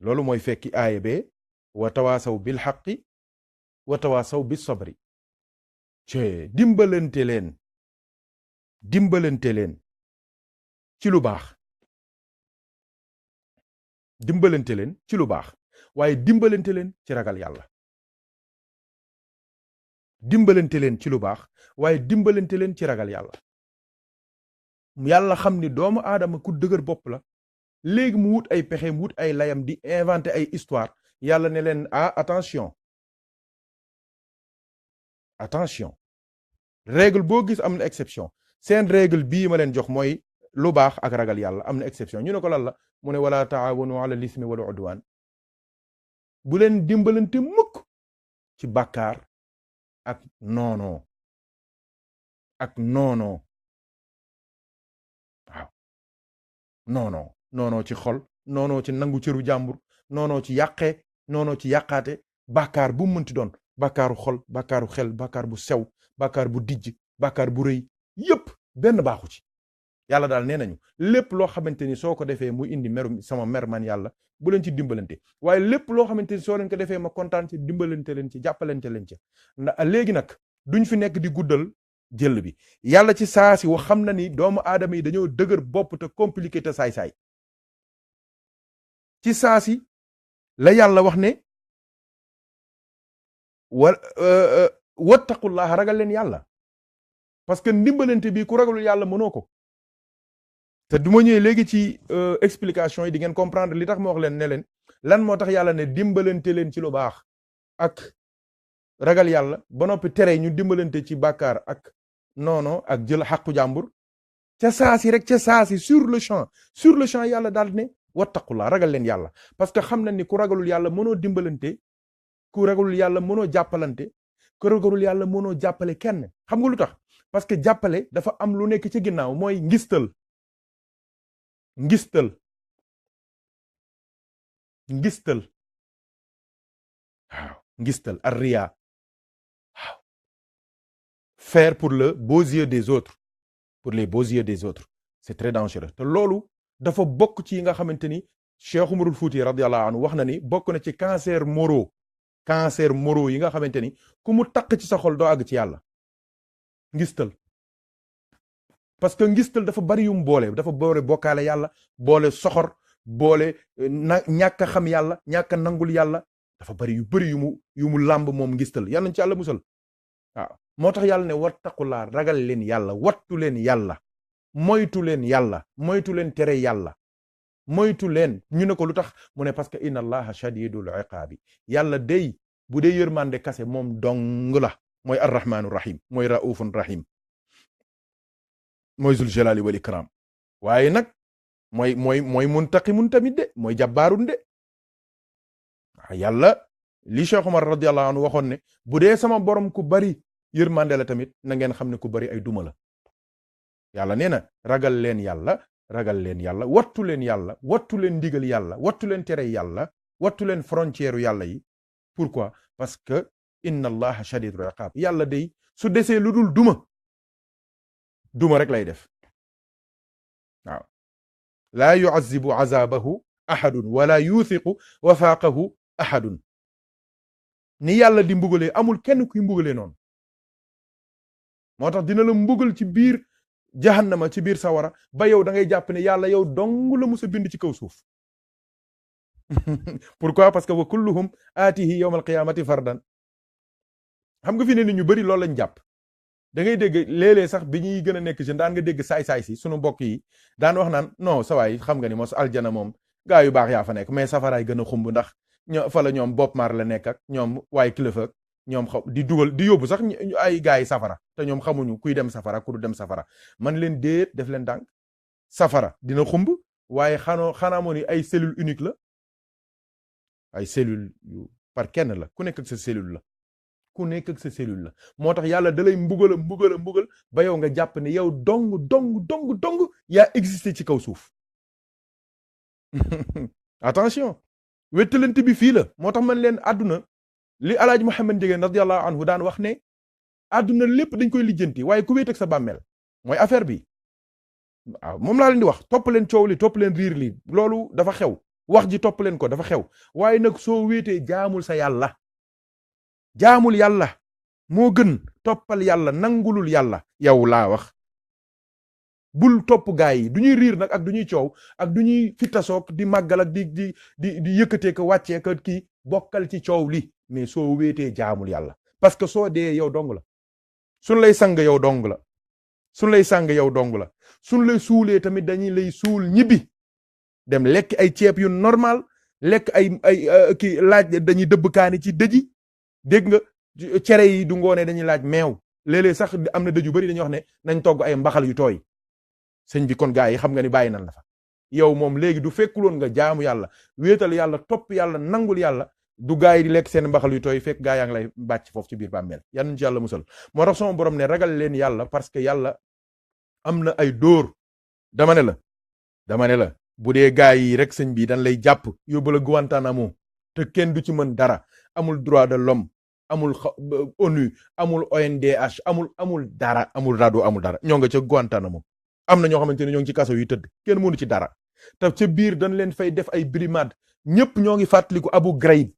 loolu mooy fekki aaya be wa tawaasaw bil haqqi wa tawaasaw bis sabri. dimbalante leen ci lu baax, dimbalante leen ci lu baax, waaye dimbalante leen ci ragal yàlla. dimbalante leen ci lu baax, waaye dimbalante leen ci ragal yàlla. yàlla xam ni doomu aadama ku dëgër bopp la, léegi mu wut ay pexe, mu wut ay layam, di inventer ay histoire. yàlla ne leen attention, règle boo gis am na exception. seen règle bii ma leen jox mooy lu baax ak ragal yàlla, am na exception. ñu ne ko lan la? mu ne wala taawanu ala lismi wal udwan. bu leen dimbalante mukk ci bàkkaar ak noonoo. waaw noonoo ci xol, noonoo ci nangu cëru jàmbur, noonoo ci yàqee, noonoo ci yàqaate. bàkkaar bu mënti doon, bàkkaaru xol, bàkkaaru xel, bàkkaar bu sew, bàkkaar bu dijj, bàkkaar bu rëy, yépp benn baaxu ci. yàlla daal nee nañu lépp loo xamante ni soo ko defee mu indi meru sama mer man yàlla, bu leen ci dimbalante. waaye lépp loo xamante ni soo leen ko defee ma kontaan ci, dimbalante leen ci, jàppalante leen ci. léegi nag duñ fi nekk di guddal jël bi. yàlla ci saasi wax xam na ni doomu aadama yi dañoo dëgër bopp te compliqué te saay-saay. ci saasi la yàlla wax ne wattaqullaha, ragal leen yàlla. parce que ndimbalante bi ku ragalul yàlla mënoo ko. te du ma ñëwee léegi ci explication yi di ngeen comprendre li tax ma wax leen ne leen lan moo tax yàlla ne dimbalante leen ci lu baax ak ragal yàlla, ba noppi tere ñu dimbalante ci bàkkaar ak noono ak jël xàqu jàmbur. ca saasi rek, ca saasi, sur le champ yàlla daal ne wattaqullah, ragal leen yàlla. parce que xam na ni ku ragalul yàlla mënoo dimbalante, ku ragalul yàlla mënoo jàppalante, ku ragalul yàlla mënoo jàppale kenn. xam nga lu tax? parce que jàppale dafa am lu nekk ci ginnaaw, mooy ngistal waaw, ngistal arriya. waaw, faire pour le beaux yeux des autres, pour les beaux yeux des autres, c'est très dangereux. te loolu dafa bokk ci yi nga xamante ni Cheikh Umarul Fouti radiyallahu anhu wax na ni bokk na ci cancer moraux yi nga xamante ni ku mu takk ci sa xol doo àgg ci yàlla. ngistal, parce que ngistal dafa bari yum boole, dafa boole bokkaale yàlla, boole soxor, boole ñàkk a xam yàlla ñàkk a nangul yàlla dafa bari yu bari yu mu làmb moom ngistal yàlla nañ ci yàlla musal waaw moo tax yàlla ne wattaqulaa ragal leen yàlla wattu leen yàlla moytu leen yàlla moytu leen tere yàlla moytu leen ñu ne ko lu tax mu ne parce que inna allaha shadidul iqaabi yàlla day bu dee yërmande kase moom dong la mooy arrahmanu rahim mooy raufun rahim mooy zul jalali wal ikram waaye nag mooy muntaqimun tamit de mooy jabbaarun de yàlla li Cheikh Omar radiyallahu anhu waxoon ne bu dee sama borom ku bari yërmande la tamit na ngeen xam ne ku bari ay duma la yàlla nee na ragal leen yàlla wattu leen yàlla wattu leen ndigal yàlla wattu leen tere yàlla wattu leen frontière yàlla yi pourquoi parce que inna allaha shadidul iqab yàlla day su desee lu dul duma rek lay def waaw laa yu'azzibu azabahu ahadun wala yuthiqu wafaaqahu ahadun ni yàlla di mbugalee amul kenn kuy mbugalee noonu moo tax dina la mbugal ci biir jahannama ci biir sawara ba yow da ngay jàpp ne yàlla yow dong la musa bind ci kaw suuf pourquoi parce que wa kulluhum aatihi yawmal qiyamati fardan xam nga fi ne ni ñu bari loolu lañ jàpp da ngay dégg léeg-léeg sax bi ñuy gën a nekk jeune daan nga dégg saay-saay si sunu mbokk yi daan wax naan non sawaay xam nga ni mos aljana moom gaa yu baax yaa fa nekk mais safaraay gën a xumb ndax fa la ñoom Bob Marley la nekk ak ñoom waaye kilifa ak ñoom di dugal di yóbbu sax ay gaa yi safara te ñoom xamuñu kuy dem safara ku du dem safara man leen déet def leen dànk safara dina xumb waaye xanaa moo ni ay cellule unique la ay cellule yu par kenn la ku nekk ak sa cellule la ku nekk ak sa cellule la moo tax yàlla da lay mbugal ba yow nga jàpp ne yow dong yaa existé ci kaw suuf attention wettalante bi fii la moo tax man leen àdduna li alaaji Muhammad Njegéen radiyallahu anhu daan wax ne àdduna lépp dañ koy lijjanti waaye ku wéet ak sa bàmmeel mooy affaire bi waaw moom laa leen di wax topp leen coow li topp leen riir li loolu dafa xew wax ji topp leen ko dafa xew waaye nag soo wéetee jaamul sa yàlla jaamul yàlla moo gën toppal yàlla nangulul yàlla yow laa wax bul topp gaa yi du ñuy riir nag ak du ñuy coow ak du ñuy fittasoog di màggal ak di yëkkatee ko wàccee ko kii bokkal ci coow li mais soo wéetee jaamul yàlla parce que soo dee yow dong la suñ lay sang yow dong la suñ lay sang yow dong la suñ lay suulee tamit dañuy lay suul ñibbi dem lekk ay ceeb yu normal lekk ay kii laaj dañuy dëbb kaani ci dëji dégg nga cere yi du ngoonee dañuy laaj meew léeg-léeg sax am na dëj yu bari dañuy wax ne nañ togg ay mbaxal yu tooy sëñ bi kon gaa yi xam nga ni bàyyi nan la fa yow moom léegi du fekkuloon nga jaamu yàlla wéetal yàlla topp yàlla nangul yàlla du gaa yi di lekk seen mbaxal yu tooy fekk gaa yaa ngi lay bàcc foofu ci biir bàmmeel yan nañ ci yàlla musal moo tax sama borom ne ragal leen yàlla parce que yàlla am na ay dóor dama ne la bu dee gaa yi rek sëñ bi dañ lay jàpp yóbbu la Guantanamo te kenn du ci mën dara amul droit de l'homme amul ONU amul ONDH amul dara amul rado amul dara ñoo nga ca Guantanamo am na ñoo xamante ne ñoo ngi ci kaso yu tëdd kenn mënu ci dara te ca biir dañ leen fay def ay brimade ñëpp ñoo ngi fàttaliku Abu Ghraib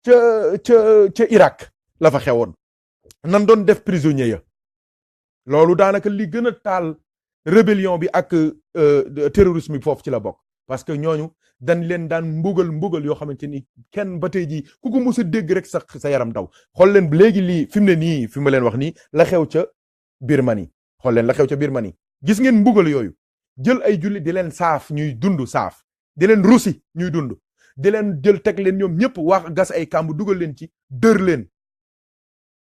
ca Irak la fa xewoon nan doon def prisonnier ya loolu daanaka li gën a taal rébellion bi ak terrorisme bi foofu ci la bokk parce que ñooñu dañ leen daan mbugal yoo xamante ni kenn ba tey jii ku ko mës a dégg rek sa yaram daw xool leen léegi lii fi mu ne nii fi ma leen wax nii la xew ca Birmanie xool leen la xew ca Birmanie gis ngeen mbugal yooyu jël ay julli di leen saaf ñuy dund saaf di leen rusi ñuy dund di leen jël teg leen ñoom ñëpp wax gas ay kàmb dugal leen ci dër leen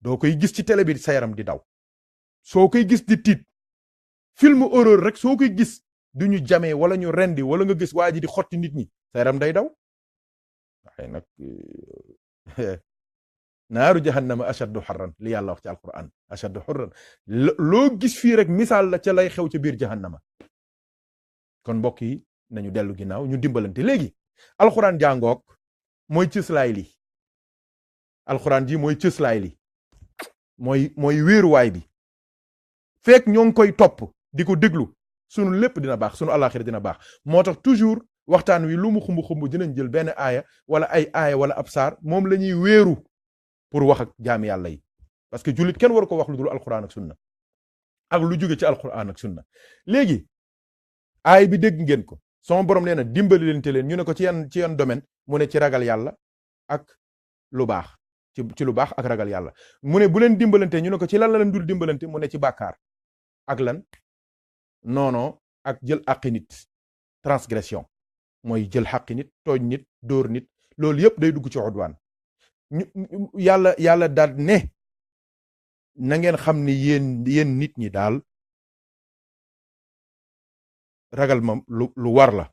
doo koy gis ci télé bi sa yaram di daw soo koy gis di tiit film horreur rek soo koy gis du ñu jamee wala ñu rendi wala nga gis waa ji di xotti nit ñi sa yaram day daw waaye nag naaru jahannama ashaddu harran li yàlla wax ci alquran ashaddu harran loo gis fii rek misaal la ca lay xew ca biir jahannama kon mbokk yi nañu dellu ginnaaw ñu dimbalante léegi alquran jàngook mooy cëslaay li alquran ji mooy cëslaay li mooy wéeruwaay bi fekk ñoo ngi koy topp di ko déglu sunu lépp dina baax sunu alaxira dina baax moo tax toujours waxtaan wi lu mu xumb dinañ jël benn aaya wala ay aaya wala ab saar moom la ñuy wéeru pour wax ak jaami yàlla yi parce que jullit kenn war ko wax lu dul alquran ak sunna ak lu jóge ci alquran ak sunna léegi aay bi dégg ngeen ko sama borom nee na dimbalante leen ñu ne ko ci yan domaine mu ne ci ragal yàlla ak lu baax ci lu baax ak ragal yàlla mu ne bu leen dimbalante ñu ne ko ci lan la leen dul dimbalante mu ne ci bàkkaar ak lan noono ak jël àqi nit transgression mooy jël xaqi nit tooñ nit dóor nit loolu yëpp day dugg ci udwaan yàlla daal ne na ngeen xam ni yéen nit ñi daal ragal ma lu war la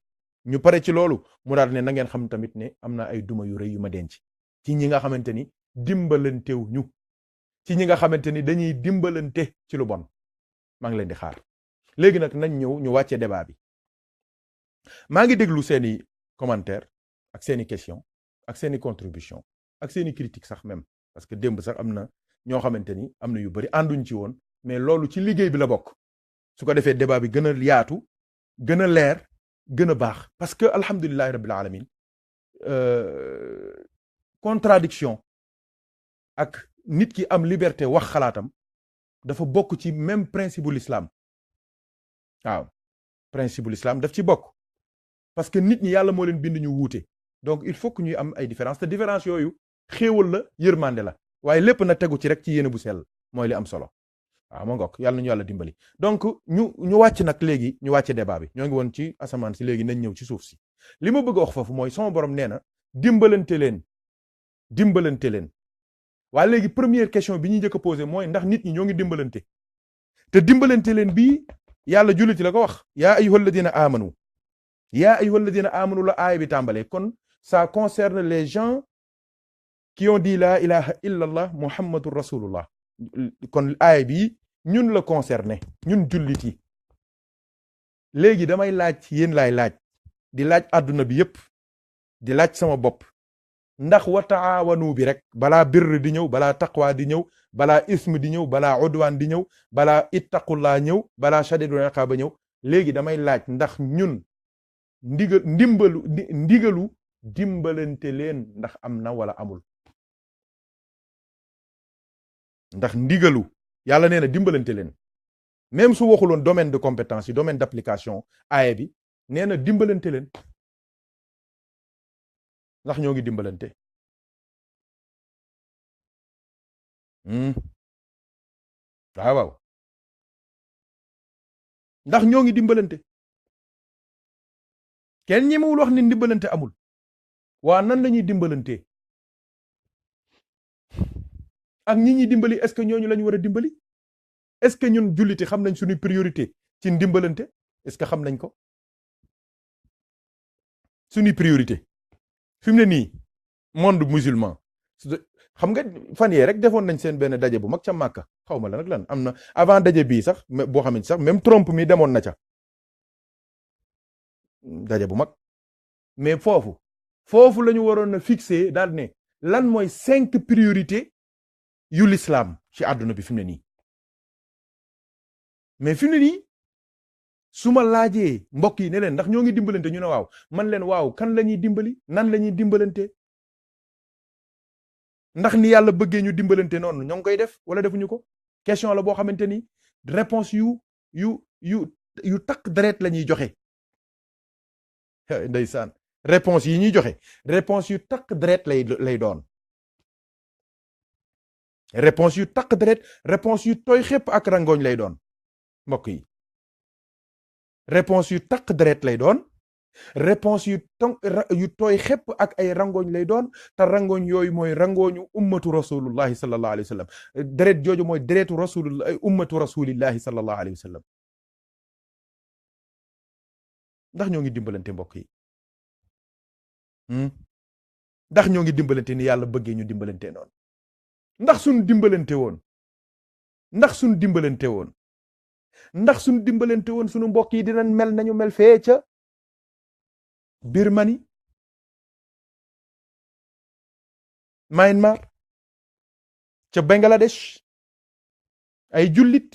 ñu pare ci loolu mu daal ne na ngeen xam tamit ne am na ay duma yu rëy yu ma denc ci ñi nga xamante ni dimbalantew ñu ci ñi nga xamante ni dañuy dimbalante ci lu bon maa ngi leen di xaar léegi nag nañ ñëw ñu wàcce débat bi maa ngi déglu seeni commentaire ak seeni question ak seeni contribution ak seeni critique sax même parce que démb sax am na ñoo xamante ni am na yu bari ànduñ ci woon mais loolu ci liggéey bi la bokk su ko defee débat bi gën a yaatu gën a leer gën a baax parce que alhamdulillahi rabbil alamin contradiction ak nit ki am liberté wax xalaatam dafa bokk ci même principe bu l'islam waaw principe bu l'islam daf ci bokk parce que nit ñi yàlla moo leen bind ñu wuute donc il faut que ñuy am ay différence te différence yooyu xéewal la yërmande la waaye lépp na tegu ci rek ci yéene bu sell mooy li am solo waaw ma ngokk yàlla nañu yàlla dimbali donc ñu wàcc nag léegi ñu wàcce débat bi ñoo ngi woon ci asamaan si léegi nañ ñëw ci suuf si li ma bëgg a wax foofu mooy sama borom nee na dimbalante leen waaye léegi première question bi ñuy njëkk a posé mooy ndax nit ñi ñoo ngi dimbalante te dimbalante leen bii yàlla julliti la ko wax yaa ayyuhalladina amanu la aaya bi tàmbalee kon ça concerne les gens qui ont dit la ilaha illallah muhammadur rasulullah kon aaya bi ñun la concerné ñun jullit yi léegi damay laaj yéen laay laaj di laaj àdduna bi yépp di laaj sama bopp ndax wa taawanu bi rek balaa birr di ñëw balaa taqwa di ñëw balaa ism di ñëw balaa udwaan di ñëw balaa ittaqullaa ñëw balaa shadidul iqaaba ñëw léegi damay laaj ndax ñun ndigalu dimbalante leen ndax am na wala amul ndax ndigalu yàlla nee na dimbalante leen même su waxuloon domaine de compétence yi domaine d'application aaya bi nee na dimbalante leen ndax ñoo ngi dimbalante waaw ndax ñoo ngi dimbalante kenn ñemewul wax ni dimbalante amul waa nan la ñuy dimbalante ak ñi ñuy dimbali est-ce que ñooñu la ñu war a dimbali est-ce que ñun julliti xam nañ suñu priorité ci dimbalante est-ce que xam nañ ko suñu priorité fi mu ne nii monde musulman xam nga fan yee rek defoon nañ seen benn daje bu mag ca Màkka xaw ma la nag lan am na avant daje bii sax boo xam ne sax même Trump mi demoon na ca daje bu mag mais foofu la ñu waroon a fixé daal ne lan mooy 5 priorités yu l'islam ci àdduna bi fi mu ne nii mais fi mu ne nii su ma laajee mbokk yi ne leen ndax ñoo ngi dimbalante ñu ne waaw man leen waaw kan la ñuy dimbali nan la ñuy dimbalante ndax ni yàlla bëggee ñu dimbalante noonu ñoo ngi koy def wala defuñu ko question la boo xamante ni réponse yu takk deret la ñuy joxe ndeysaan réponse yi ñuy joxe réponse yu takk deret lay doon réponse yu takk deret réponse yu tooy xépp ak rangooñ lay doon mbokk yi réponse yu takk deret lay doon réponse yu tooy xépp ak ay rangooñ lay doon te rangooñ yooyu mooy rangooñu ummatu rasulullahi sallallahu alayhi wa sallam deret jooju mooy deretu ummatu rasulillahi sallallahu alayhi wa sallam ndax ñoo ngi dimbalante mbokk yi ndax ñoo ngi dimbalante ni yàlla bëggee ñu dimbalante noonu ndax suñ dimbalante woon ndax suñ dimbalante woon ndax suñ dimbalante woon suñu mbokk yi dinañ mel nañu mel fee ca Birmanie Myanmar ca Bangladesh ay jullit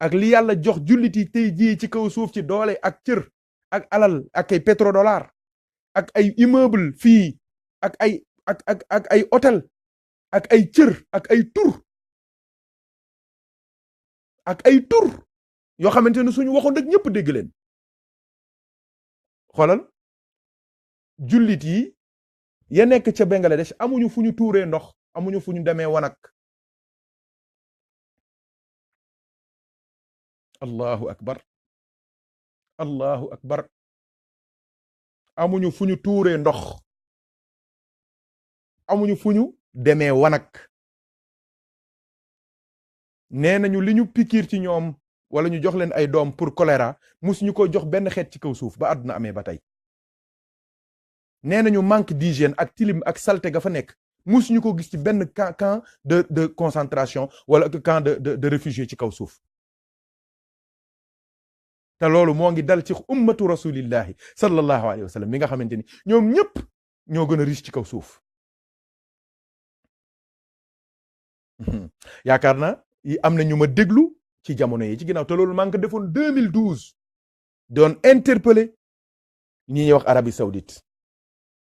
ak li yàlla jox jullit yi tey jii ci kaw suuf ci doole ak cër ak alal ak ay pétrodollar ak ay immeuble fii ak ay hôtel ak ay cër ak ay tur yoo xamante ne suñu waxoon rek ñëpp dégg leen xoolal jullit yi ya nekk ca Bangladesh amuñu fu ñu tuuree ndox, amuñu fu ñu demee wanak. allahu akbar, allahu akbar. amuñu fu ñu tuuree ndox, amuñu fu ñu demee wanak. nee nañu li ñu pikiir ci ñoom wala ñu jox leen ay doom pour choléra musuñu ko jox benn xeet ci kaw suuf ba àdduna amee ba tey. nee nañu manque d'hygiène ak tilim ak salte ga fa nekk musuñu ko gis ci benn camp de concentration wala camp de réfugié ci kaw suuf. te loolu moo ngi dal ci ummatu rasulillahi sallallahu alayhi wa sallam mi nga xamante ni ñoom ñëpp ñoo gën a riche ci kaw suuf. yaakaar naa am na ñu ma déglu ci jamono yi ci ginnaaw te loolu maa ngi ko defoon 2012 doon interpeller ñi ñuy wax Arabie Saoudite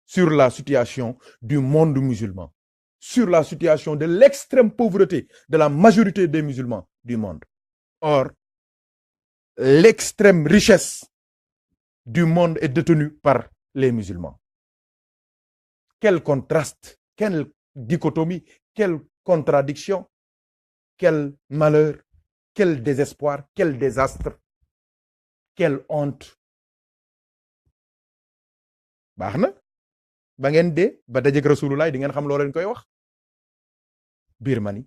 sur la situation du monde musulman, sur la situation de l'extrême pauvreté de la majorité des musulmans du monde. Or, l'extrême richesse du monde est détenue par les musulmans. Quel contraste, quelle dichotomie, quelle contradiction, quel malheur, quel désespoir, quel désastre, quelle honte. baax na ba ngeen dee ba dajeek rasulullah di ngeen xam loo leen koy wax. Birmanie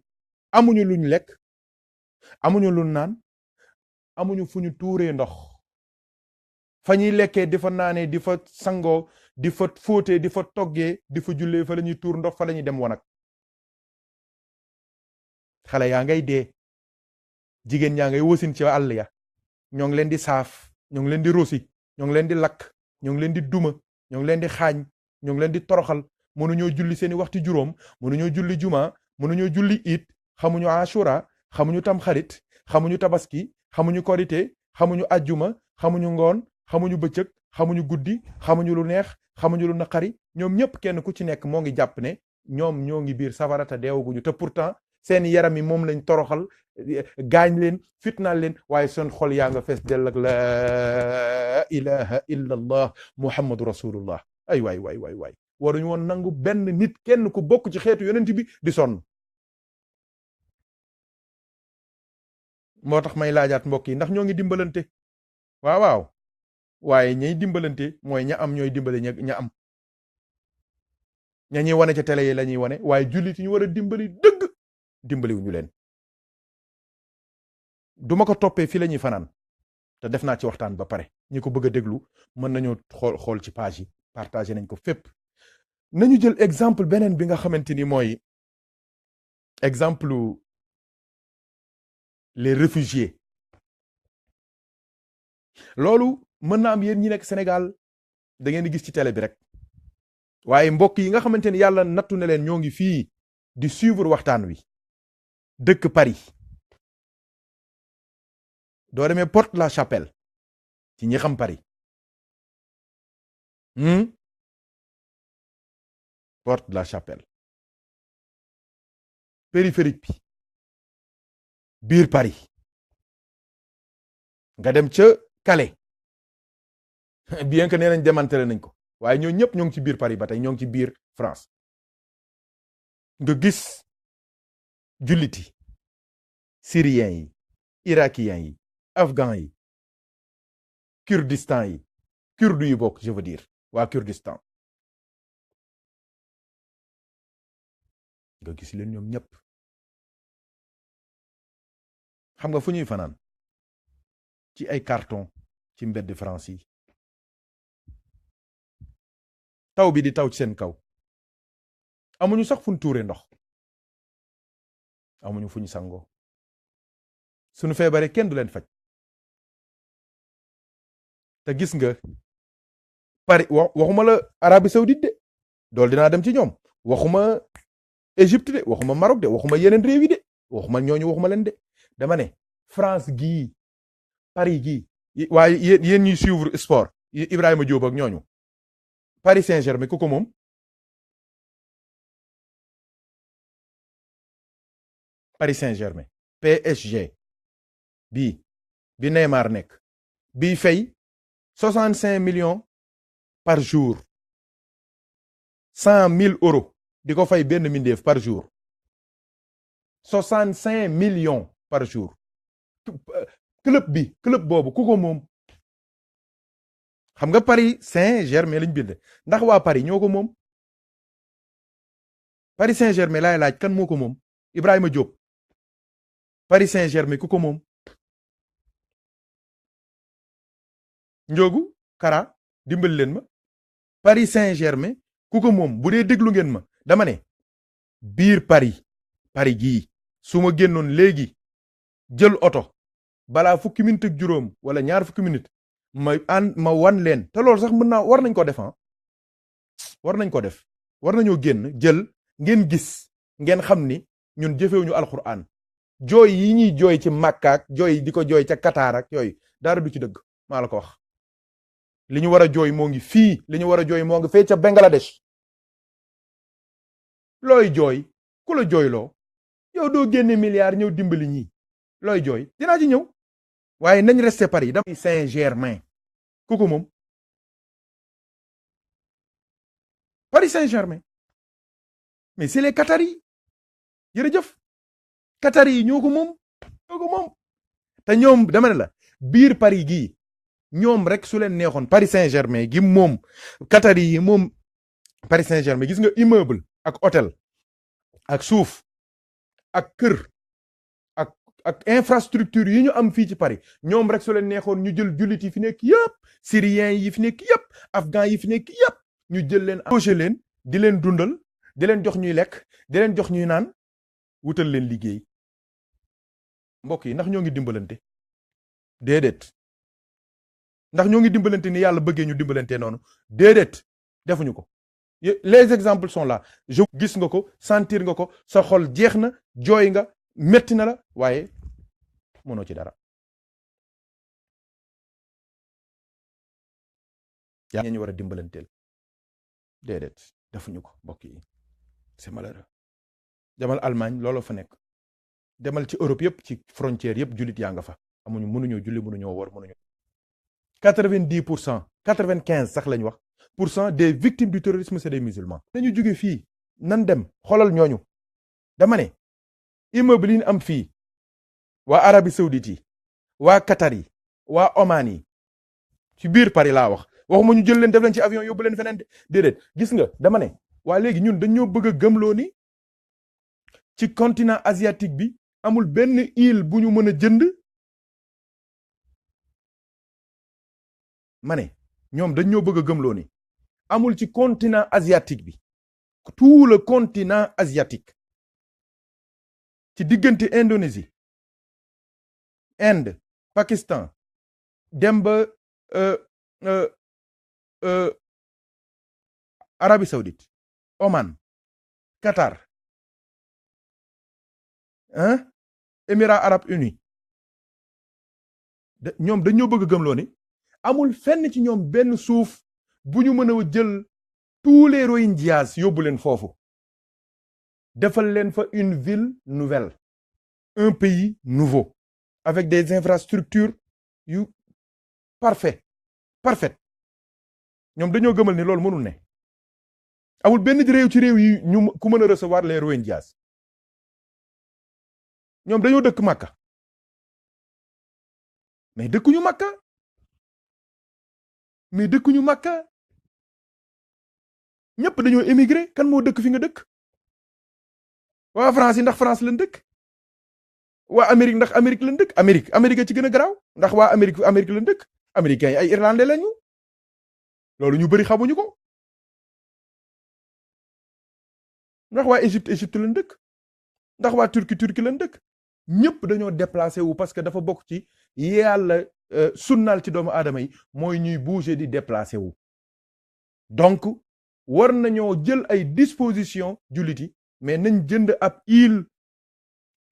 amuñu luñ lekk, amuñu luñ naan, amuñu fu ñu tuuree ndox. fa ñuy lekkee di fa naanee di fa sangoo di fa fóotee di fa toggee di fa jullee fa la ñuy tuur ndox fa la ñuy dem wanag. xale yaa ngay dee, jigéen ñaa ngay wasin ci àll ya, ñoo ngi leen di saaf, ñoo ngi leen di rosi, ñoo ngi leen di lakk, ñoo ngi leen di duma, ñoo ngi leen di xaañ, ñoo ngi leen di toroxal. mënuñoo julli seeni waxtu juróom, mënuñoo julli juma, mënuñoo julli it, xamuñu ashura, xamuñu tamxarit, xamuñu tabaski, xamuñu korité, xamuñu ajjuma, xamuñu ngoon, xamuñu bëccëg, xamuñu guddi, xamuñu lu neex, xamuñu lu naqari. ñoom ñëpp kenn ku ci nekk moo ngi jàpp ne ñoom ñoo ngi biir safara te deewaguñu te pourtant seen yaram yi moom lañ toroxal, gaañ leen, fitnaal leen, waaye seen xol yaa nga fees dell ak la ilaha illa allah muhammadu rasulullah. ay waay waay waay waay waruñu woon nangu benn nit kenn ku bokk ci xeetu yonent bi di sonn. moo tax may laajaat mbokk yi ndax ñoo ngi dimbalante. waaw waaw waaye ñay dimbalante mooy ña am ñooy dimbale ña am. ña ñuy wane ca télé yi la ñuy wane waaye jullit yi ñu war a dimbali dëgg dimbaliwuñu leen. duma ko toppee fii la ñuy fanaan te def naa ci waxtaan ba pare. ñi ko bëgg a déglu mën nañoo xool ci page yi, partagé nañ ko fépp. nañu jël exemple beneen bi nga xamante ni mooy exemple les réfugiés. loolu mën na am yéen ñi nekk Sénégal da ngeen di gis ci télé bi rek, waaye mbokk yi nga xamante ni yàlla nattu na leen ñoo ngi fii di suivre waxtaan wi dëkk Paris. doo demee Porte la Chapelle ci ñi xam Paris. Porte la Chapelle, périphérique bi biir Paris. nga dem ca Calais, bien que nee nañ démantelé nañ ko, waaye ñoo ñëpp ñoo ngi ci biir Paris ba tey, ñoo ngi ci biir France. nga gis julliti syriens yi, irakiens yi, afghans yi, Kurdistan yi, kurdu yi bokk, je veux dire waa Kurdistan. nga gis leen ñoom ñëpp. xam nga fu ñuy fanaan? ci ay carton ci mbedd France yi. taw bi di taw ci seen kaw. amuñu sax fu ñu tuure ndox, amuñu fu ñu sangoo. suñu feebaree kenn du leen faj. te gis nga Paris waxuma la Arabie Saoudite de, dool dinaa dem ci ñoom. waxuma Égypte de, waxuma Maroc de, waxuma yeneen réew yi de, waxuma ñooñu, waxuma leen de. dama ne France gii, Paris gii, waaye yéen ñuy suivre sport, Ibrahima Diop ak ñooñu. Paris Saint-Germain ku ko moom? Paris Saint-Germain, PSG bii bi Neymar nekk, bii fay 65 millions par jour 100 000 euros di ko fay benn mindeef par jour 65 millions par jour club boobu ku ko moom xam nga Paris Saint-Germain lañ bind ndax waa Paris ñoo ko moom Paris Saint-Germain laay laaj kan moo ko moom Ibrahima Diop Paris Saint-Germain ku ko moom Njoogu Kara dimbali leen ma Paris Saint-Germain ku ko moom bu dee déglu ngeen ma dama ne biir Paris gii su ma génnoon léegi jël oto balaa fukki minute ak juróom wala ñaar fukki minute ma wan leen te loolu sax mën naa war nañ ko def war nañ ko def war nañoo génn jël ngeen gis ngeen xam ni ñun jëfewuñu alxuraan jooy yi ñuy jooy ci Makka ak jooy di ko jooy ca Qatar ak yooyu dara du ci dëgg maa la ko wax li ñu war a jooy moo ngi fii li ñu war a jooy moo ngi fee ca Bangladesh looy jooy ku la jooyloo yow doo génne milliard ñëw dimbali ñii looy jooy dinaa ci ñëw waaye nañ resté Paris dama Saint-Germain ku ko moom Paris Saint-Germain mais c'est les Qataris jërëjëf Qataris yi ñoo ko moom te ñoom dama ne la biir Paris gii ñoom rek su leen neexoon Paris Saint-Germain gi moom Qataris yi moom Paris Saint-Germain gis nga immeuble ak hôtel ak suuf ak kër ak infrastructure yi ñu am fii ci Paris ñoom rek su leen neexoon ñu jël jullit yi fi nekk yëpp syriens yi fi nekk yëpp afghans yi fi nekk yëpp ñu jël leen embauché leen di leen dundal di leen jox ñuy lekk di leen jox ñuy naan wutal leen liggéey mbokk yi ndax ñoo ngi dimbalante déedéet ndax ñoo ngi dimbalante ni yàlla bëggee ñu dimbalante noonu déedéet defuñu ko les exemples sont là gis nga ko sentir nga ko sa xol jeex na jooy nga metti na la waaye mënoo ci dara yaa ñu war a dimbalanteel déedéet defuñu ko mbokk yi c'est malheureux demal Allemagne looloo fa nekk demal ci Europe yëpp ci frontière yëpp jullit yaa nga fa amuñu mënuñoo julli mënuñoo wor mënuñoo 90% 95 sax lañ wax pour cent des victimes du terrorisme c'est des musulmans dañu jóge fii nan dem xoolal ñooñu dama ne immeuble yi ñu am fii waa Arabie Saoudite yi waa Qatar yi waa Oman yi ci biir Paris laa waxuma ñu jël leen def leen ci avion yóbbu leen feneen déedéet gis nga dama ne waa léegi ñun dañoo bëgg a gëmloo ni ci continent asiatique bi amul benn île bu ñu mën a jënd ma ne ñoom dañoo bëgg a gëmloo ni amul ci continent asiatique bi tout le continent asiatique ci diggante Indonésie Inde Pakistan dem ba Arabie Saoudite Oman Qatar Émirats arabes unis ñoom dañoo bëgg a gëmloo ni amul fenn ci ñoom benn suuf bu ñu mën a jël tous les Rohingyas yóbbu leen foofu defal leen fa une ville nouvelle un pays nouveau avec des infrastructures yu parfaites ñoom dañoo gëmal ni loolu mënul ne amul benn réew ci réew yi ñu ku mën a recevoir les Rohingyas ñoom dañoo dëkk Makka mais dëkkuñu Makka ñëpp dañoo émigré kan moo dëkk fi nga dëkk waa France yi ndax France lañ dëkk waa Amérique ndax Amérique lañ dëkk Amérique ci gën a garaaw ndax waa Amérique lañ dëkk américains yi ay irlandais lañu loolu ñu bari xamuñu ko ndax waa Égypte lañ dëkk ndax waa Turquie lañ dëkk ñëpp dañoo déplacé wu parce que dafa bokk ci yàlla sunnaal ci doomu aadama yi mooy ñuy bouger di déplacé wu donc war nañoo jël ay dispositions jullit yi mais nañ jënd ab île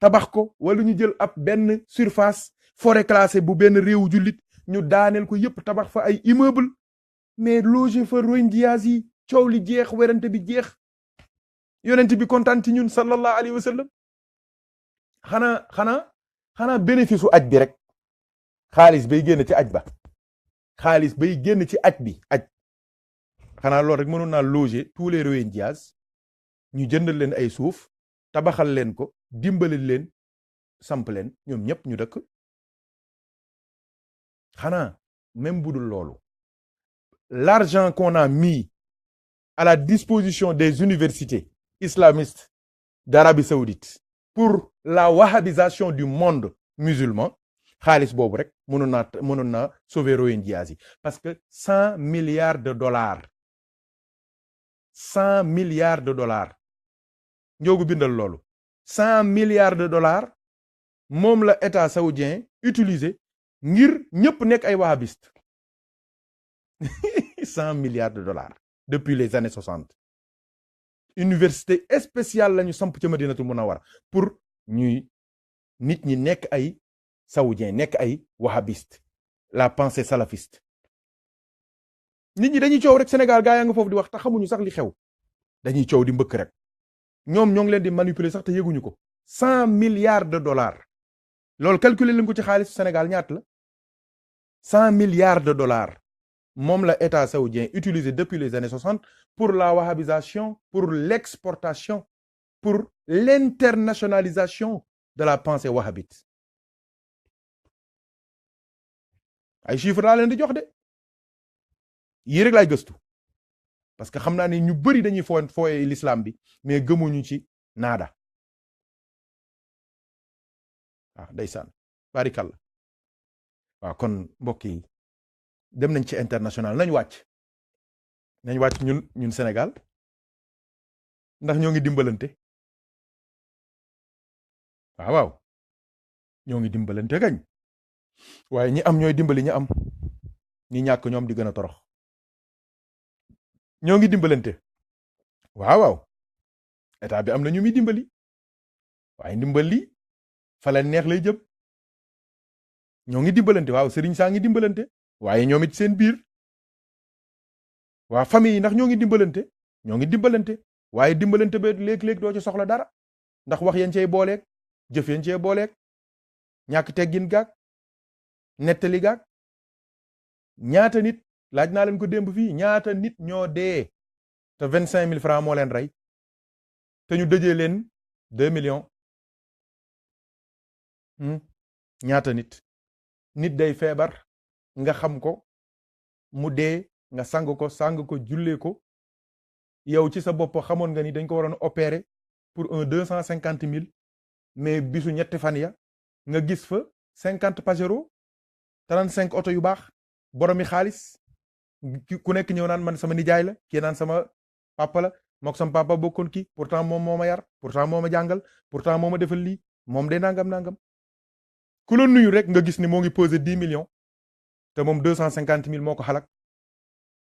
tabax ko wala ñu jël ab benn surface forêt classée bu benn réewu jullit ñu daaneel ko yëpp tabax fa ay immeuble mais loger fa Rohingyas yi coow li jeex werante bi jeex yonent bi kontaan ci ñun sallallahu alayhi wa sallam xanaa bénéfice u aj bi rek xaalis bay génn ci aj ba xaalis bay génn ci aj bi xanaa loolu rek mënoon naa loger tous les Rohingyas ñu jëndal leen ay suuf tabaxal leen ko dimbali leen samp leen ñoom ñëpp ñu dëkk. xanaa même bu dul loolu l'argent qu'on a mis à la disposition des universités islamistes d'Arabie Saoudite pour la wahhabisation du monde musulman xaalis boobu rek mënoon naa sauver Rohingyas yi parce que 100 milliards de dollars 100 milliards de dollars njoogu bindal loolu 100 milliards de dollars moom la état saoudien utilisé ngir ñëpp nekk ay wahhabistes 100 milliards de dollars depuis les années 60 université spéciale la ñu samp ca Madinatul Munawwara pour ñuy nit ñi nekk ay saoudien nekk ay wahhabistes la pensée salafiste. nit ñi dañuy coow rek Sénégal gaa yaa nga foofu di wax te xamuñu sax li xew dañuy coow di mbëkk rek ñoom ñoo ngi leen di manipuler sax te yëguñu ko 100 milliards de dollars loolu calculer leen ko ci xaalis Sénégal ñaata la 100 milliards de dollars moom la état saoudien utilisé depuis les années 60 pour la wahhabisation pour l'exportation pour l'internationalisation de la pensée wahhabite ay chiffres laa leen di jox de yii rek laay gëstu parce que xam naa ne ñu bëri dañuy fooye l'islam bi mais gëmuñu ci naada waaw ndeysaan barikàlla waaw kon mbokk yi dem nañ ci international nañ wàcc ñun Sénégal ndax ñoo ngi dimbalante waaw ñoo ngi dimbalante gañ waaye ñi am ñooy dimbali ñi am ñi ñàkk ñoom di gën a torox ñoo ngi dimbalante waaw état bi am na ñu muy dimbali waaye ndimbal li fa la neex lay jëm ñoo ngi dimbalante waaw sëriñ saa ngi dimbalante waaye ñoom it seen biir waa famille yi ndax ñoo ngi dimbalante waaye dimbalante ba léeg-léeg doo ci soxla dara ndax wax yeen cey booleeg jëf yeen cey booleeg ñàkk teggin gaag nettali gaag ñaata nit laaj naa leen ko démb fii ñaata nit ñoo dee te 25 000 francs moo leen rey te ñu dëjee leen 2 millions ñaata nit day feebar nga xam ko mu dee nga sang ko jullee ko yow ci sa bopp xamoon nga ni dañ ko waroon opérer pour un 250 000 mais bisu ñetti fan ya nga gis fa 50 Pajero 35 oto yu baax boromi xaalis ku nekk ñëw naan man sama nijaay la kii naan sama papa la mook sama papa bokkoon kii pourtant moom moo ma yar pourtant moo ma jàngal pourtant moo ma defal lii moom de nangam ku la nuyu rek nga gis ni moo ngi peser 10 millions te moom 250 000 moo ko xalak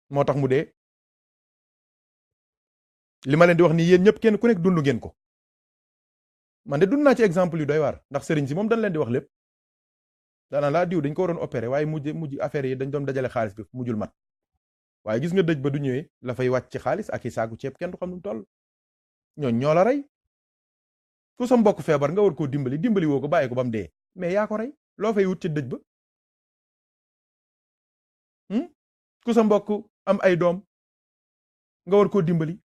moo tax mu dee li ma leen di wax nii yéen ñëpp kenn ku nekk dund ngeen ko man de dund naa ci exemple yu doy waar ndax sëriñ si moom dañ leen di wax lépp daanaa laa diw dañ ko waroon opérer waaye mujj affaire yi dañ doon dajale xaalis bi mujjul mat waaye gis nga dëj ba du ñëwee la fay wàcc ci xaalis ak i saaku ceeb kenn du xam nu mu toll ñoo la rey ku sa mbokk feebar nga war koo dimbali woo ko bàyyi ko ba mu dee mais yaa ko rey loo fay wut ci dëj ba ku sa mbokk am ay doom nga war koo dimbali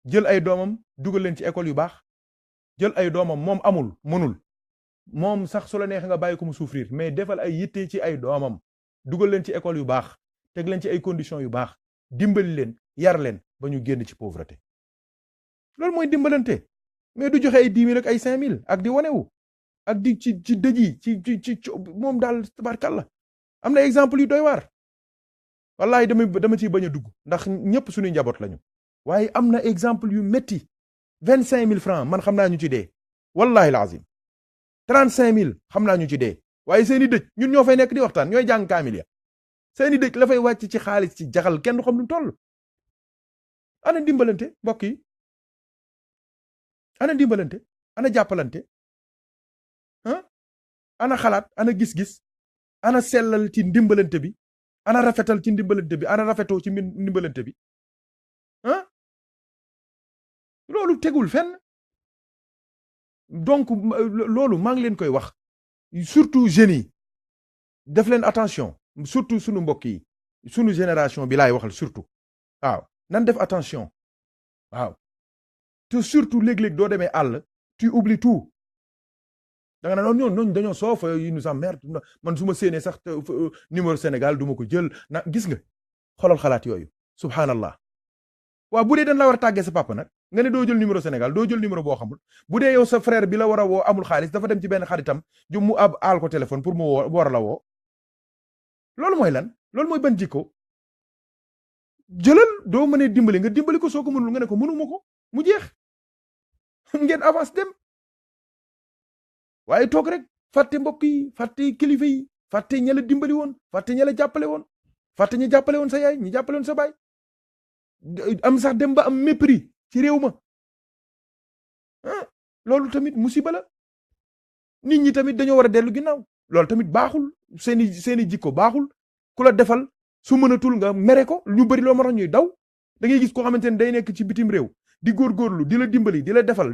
jël ay doomam dugal leen ci école yu baax jël ay doomam moom amul mënul moom sax su la neexee nga bàyyi ko mu souffrir mais defal ay yitte ci ay doomam dugal leen ci école yu baax teg leen ci ay conditions yu baax dimbali leen yar leen ba ñu génn ci pauvreté loolu mooy dimbalante mais du joxe ay 10 000 ak ay 5 000 ak di wanewu ak di ci dëj yi ci moom daal tabarkalla am na exemple yu doy waar wallahi dama ciy bañ a dugg ndax ñëpp suñuy njaboot lañu waaye am na exemple yu métti 25 000 francs man xam naa ñu ci dee wallahi lazim 35 000 xam naa ñu ci dee waaye seeni dëj ñun ñoo fay nekk di waxtaan ñooy jàng kaamil ya seeni dëj la fay wàcc ci xaalis ci jaxal kenn du xam lu toll ana dimbalante mbokk yi ana dimbalante ana jàppalante ana xalaat ana gis-gis ana sellal ci ndimbalante bi ana rafetal ci ndimbalante bi ana rafetoo ci ndimbalante bi loolu tegul fenn donc loolu maa ngi leen koy wax surtout jeunes yi def leen attention surtout sunu mbokk yi sunu génération bi laay waxal surtout waaw nan def attention waaw te surtout léeg-léeg doo demee àll tu oublies tout da nga ne noonu ñooñu dañoo soof yi nous emmerde man su ma séenee sax numéro Sénégal du ma ko jël na gis nga xoolal xalaat yooyu subhanallah waaw bu dee dañ la war a tàggee sa papa nag nga ne doo jël numéro Sénégal doo jël numéro boo xamul bu dee yow sa frère bi la war a woo amul xaalis dafa dem ci benn xaritam ju mu aal ko téléphone pour mu war a la woo loolu mooy lan loolu mooy ban jikko jëlal doo mënee dimbali nga dimbali ko soo ko mënul nga ne ko mënuma ko mu jeex ngeen avance dem waaye toog rek fàtte mbokk yi fàtte kilifa yi fàtte ña la dimbali woon fàtte ña la jàppale woon fàtte ñi jàppale woon sa yaay ñi jàppale woon sa baay am sax dem ba am mépris ci réew ma loolu tamit musiba la nit ñi tamit dañoo war a dellu ginnaaw loolu tamit baaxul seeni jikko baaxul ku la defal su mënatul nga mere ko ñu bëri loo ma tax ñuy daw da ngay gis koo xamante ne day nekk ci bitim réew di góorgóorlu di la dimbali di la defal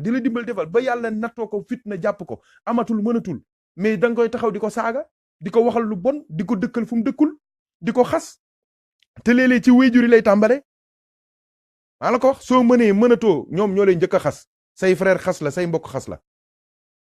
ba yàlla nattoo ko fitna jàpp ko amatul mënatul mais da nga koy taxaw di ko saaga di ko waxal lu bon di ko dëkkal fu mu dëkkul di ko xas te léeg-léeg ci wéyjur yi lay tàmbale maa la ko wax soo mënee mënatoo ñoom ñoo lay njëkk a xas say frère xas la say mbokk xas la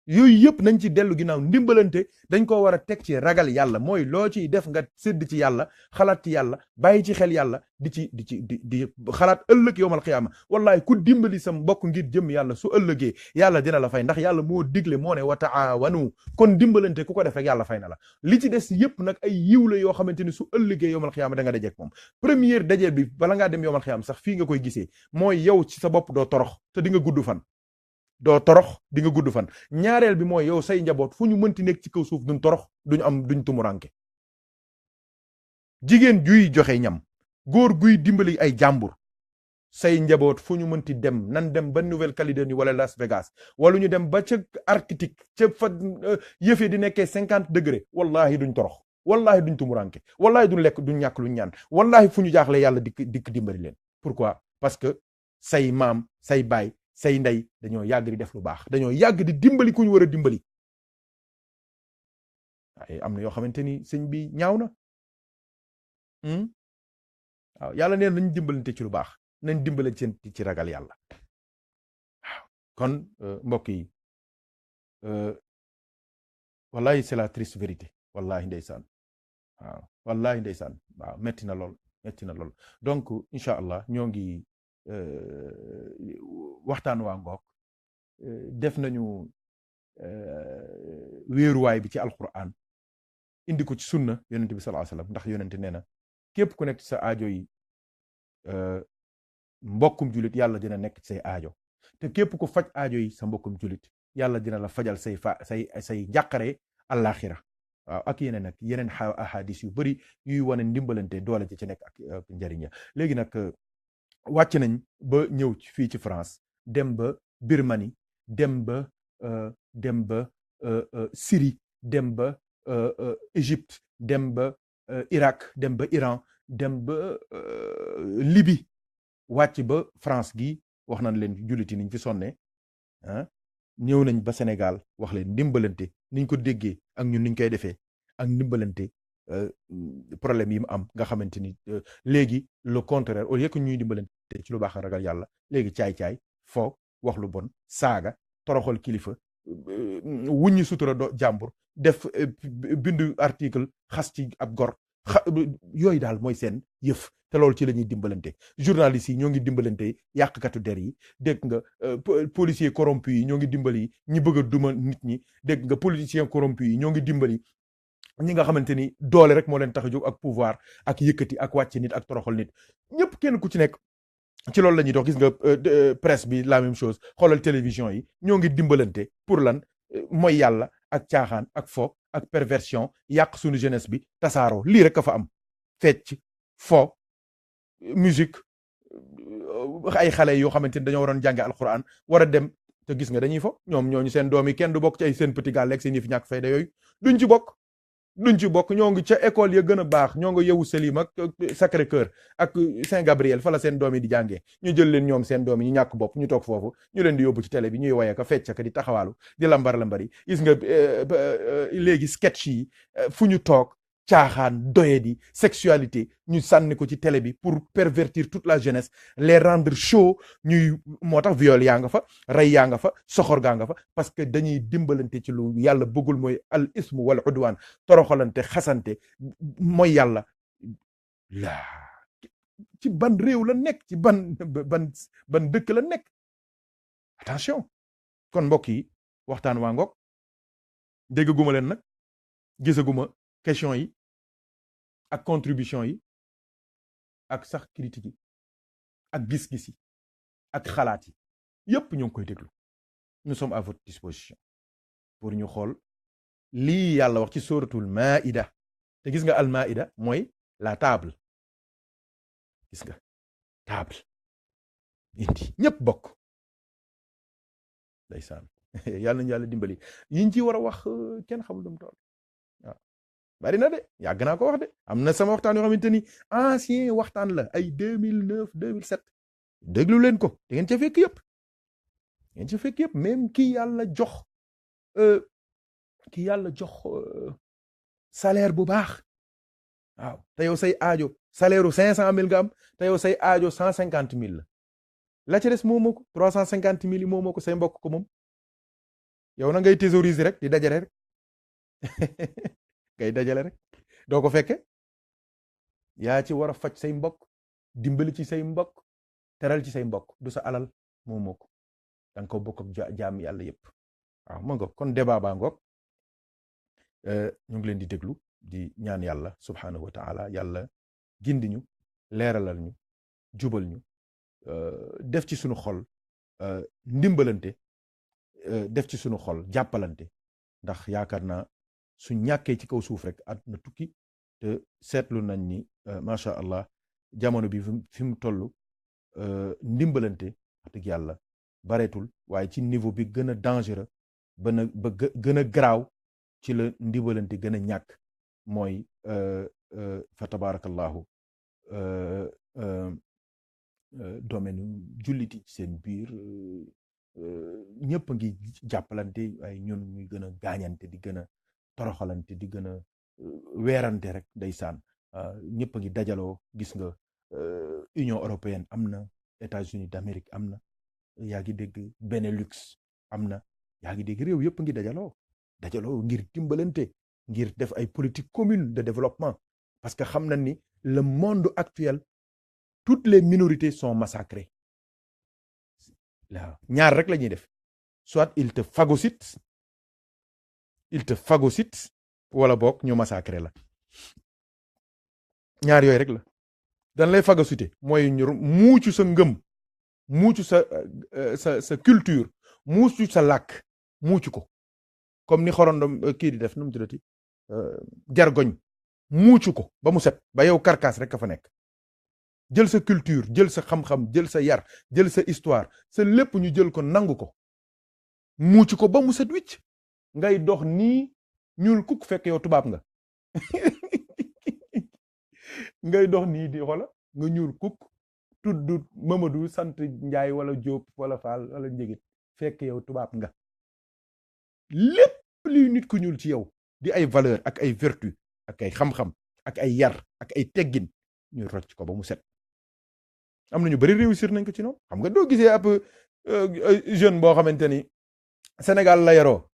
yooyu yëpp nañ ci dellu ginnaaw ndimbalante dañ ko war a teg ci ragal yàlla mooy loo ciy def nga sédd ci yàlla xalaat ci yàlla bàyyi ci xel yàlla di xalaat ëllëg yowmal xiyaama wallahi ku dimbali sa mbokk ngir jëm yàlla su ëllëgee yàlla dina la fay ndax yàlla moo digle moo ne wa taawanu kon dimbalante ku ko def rek yàlla fay na la li ci des yëpp nag ay yiw la yoo xamante ni su ëllëgee yowmal xiyaama da nga dajeek moom première dajeel bi bala ngaa dem yowmal xiyaama sax fii nga koy gisee mooy yow ci sa bopp doo torox te di nga gudd fan doo torox di nga gudd fan ñaareel bi mooy yow say njaboot fu ñu mënti nekk ci kaw suuf duñ torox duñ tumuranke jigéen juy joxe ñam góor guy dimbali ay jàmbur say njaboot fu ñu mënti dem nan dem ba Nouvelle-Calédonie wala Las Vegas wala ñu dem ba ca Arctique ca fa yëfe di nekkee 50 degré wallahi duñ torox wallahi duñ tumuranke wallahi duñ lekk duñ ñàkk luñ ñaan wallahi fu ñu jaaxle yàlla dikk dimbali leen pourquoi parce que say maam say baay say ndey dañoo yàgg di def lu baax dañoo yàgg di dimbali ku ñu war a dimbali waaye am na yoo xamante ni sëñ bi ñaaw na waaw yàlla neen nañ dimbalante ci lu baax nañ dimbalante ci ragal yàlla waaw kon mbokk yi wallahi c'est la triste vérité wallahi ndeysaan waaw wallahi ndeysaan waaw metti na lool donc incha allah ñoo ngi waxtaan waa ngoog def nañu wéeruwaay bi ci alquran indi ko ci sunna yonente bi sallallahu alayhi wasallam ndax yonente nee na képp ku nekk ci sa aajo yi mbokkum julit yàlla dina nekk ci say aajo te képp ku faj aajo yi sa mbokkum julit yàlla dina la fajal say njàqare àllaaxira waaw ak yeneen ahadis yu bari yuy wane ndimbalante doole ci nekk ak njëriñ léegi nag wàcc nañ ba ñëw fii ci France dem ba Birmanie dem ba Syrie dem ba Égypte dem ba Irak dem ba Iran dem ba Libye wàcc ba France gi wax nañ leen julliti niñ fi sonne ñëw nañ ba Sénégal wax leen ndimbalante niñ ko déggee ak ñun niñ koy defee ak ndimbalante problème yi mu am nga xamante ni léegi le contraire au lieu que ñuy dimbalante ci lu baax ragal yàlla léegi caay-caay foo wax lu bon saaga toroxal kilifa wuññi sutura jàmbur def bindu article xas ci ab gor yooyu daal mooy seen yëf te loolu ci la ñuy dimbalante journalistes yi ñoo ngi dimbalante yàqkatu der yi dégg nga policiers corrompus yi ñoo ngi dimbali ñi bëgg a duma nit ñi dégg nga politiciens corrompus yi ñoo ngi dimbali ñi nga xamante ni doole rek moo leen tax a jóg ak pouvoir ak yëkkati ak wàcce nit ak toroxal nit ñëpp kenn ku ci nekk ci loolu la ñuy dox gis nga presse bi la même chose xoolal télévision yi ñoo ngi dimbalante pour lan mooy yàlla ak caaxaan ak fo ak perversion yàq suñu jeunesse bi tasaaroo lii rek a fa am fecc fo musique ay xale yoo xamante ni dañoo waroon jànge alquran war a dem te gis nga dañuy fo ñooñu seen doom yi kenn du bokk ci ay seen petit gàll ak seen yëf ñàkk fayda yooyu duñ ci bokk ñoo ngi ca école ya gën a baax ñoo ngi Yeewu Selim ak Sacré Cœur ak Saint-Gabriel fa la seen doom yi di jàngee ñu jël leen ñoom seen doom yi ñu ñàkk bopp ñu toog foofu ñu leen di yóbbu ci télé bi ñuy woye ka fecc ka di taxawaalu di lambar-lambari gis nga léegi sketch yi fu ñu toog caaxaan doyadi sexualité ñu sànni ko ci télé bi pour pervertir toute la jeunesse les rendre chaud ñuy moo tax viol yaa nga fa rey yaa nga fa soxor gaa nga fa parce que dañuy dimbalante ci lu yàlla bëggul mooy al ismu wal udwaan toroxalante xasante mooy yàlla laa ci ban réew la nekk ci ban dëkk la nekk attention kon mbokk yi waxtaan waa ngoog déggaguma leen nag gisaguma question yi ak contribution yi ak sax critique yi ak gis-gis yi ak xalaat yi yépp ñu ngi koy déglu nous sommes à votre disposition pour ñu xool lii yàlla wax ci suratul maida te gis nga al maida mooy la table gis nga table indi ñëpp bokk ndeysaan yàlla nañu yàlla dimbali yiñ ci war a wax kenn xamul lu mu toll waaw bari na de yàgg naa ko wax de am na sama waxtaan yoo xamante ni ancien waxtaan la ay 2009 2007 déglu leen ko da ngeen ca fekk yëpp même ki yàlla jox salaire bu baax waaw te yow say aajo salaire u 500 000 nga am te yow say aajo 150 000 la ca des moomoo ko 350 000 yi moomoo ko say mbokk ko moom yow na ngay thésauriser rek di dajale rek ngay dajale rek doo ko fekke yaa ci war a faj say mbokk dimbali ci say mbokk teral ci say mbokk du sa alal moomoo ko danga ko bokk ak jaam yàlla yépp waaw ma ngoog kon débat baa ngoog ñu ngi leen di déglu di ñaan yàlla subhanahu wa taala yàlla gindi ñu leeralal ñu jubal ñu def ci sunu xol ndimbalante def ci sunu xol jàppalante ndax yaakaar naa su ñàkkee ci kaw suuf rek àdduna tukki te seetlu nañ ni macha allah jamono bi fi mu toll ndimbalante wax dëgg yàlla bareetul waaye ci niveau bi gën a dangereux ba gën a garaaw ci la ndimbalante gën a ñàkk mooy fa tabarakallahu domaine julliti ci seen biir ñëpp ngi jàppalante ay ñun muy gën a gaañante di gën a toroxalante di gën a weerante rek ndeysaan ñëpp a ngi dajaloo gis nga Union européenne am na États-Unis d'Amérique am na yaa ngi dégg Benelux am na yaa ngi dégg réew yëpp ngi dajaloo ngir dimbalante ngir def ay politique commune de développement parce que xam na ni le monde actuel toutes les minorités sont massacrées waaw ñaar rek la ñuy def soit il te phagocyte wala boog ñu massacré la ñaar yooyu rek la dañ lay phagocyté mooy ñu muucu sa ngëm muucu sa culture muucu sa làkk muucu ko comme ni xorondom kii di def nu mu tuddati jargoñ muucu ko ba mu set ba yow karkaas rek ka fa nekk jël sa culture jël sa xam-xam jël sa yar jël sa histoire sa lépp ñu jël ko nangu ko muucu ko ba mu set wicc ngay dox nii ñuul kukk fekk yow tubaab nga ngay dox nii di xola nga ñuul kukk tudd Mamadou sant Njaay wala Jóob wala Faal wala Njëgit fekk yow tubaab nga lépp luy nit ku ñuul ci yow di ay valeur ak ay vertu ak ay xam-xam ak ay yar ak ay teggin ñu rocc ko ba mu set am na ñu bari réussir nañ ko ci noonu xam nga doo gisee ab jeune boo xamante ni Sénégal la yaroo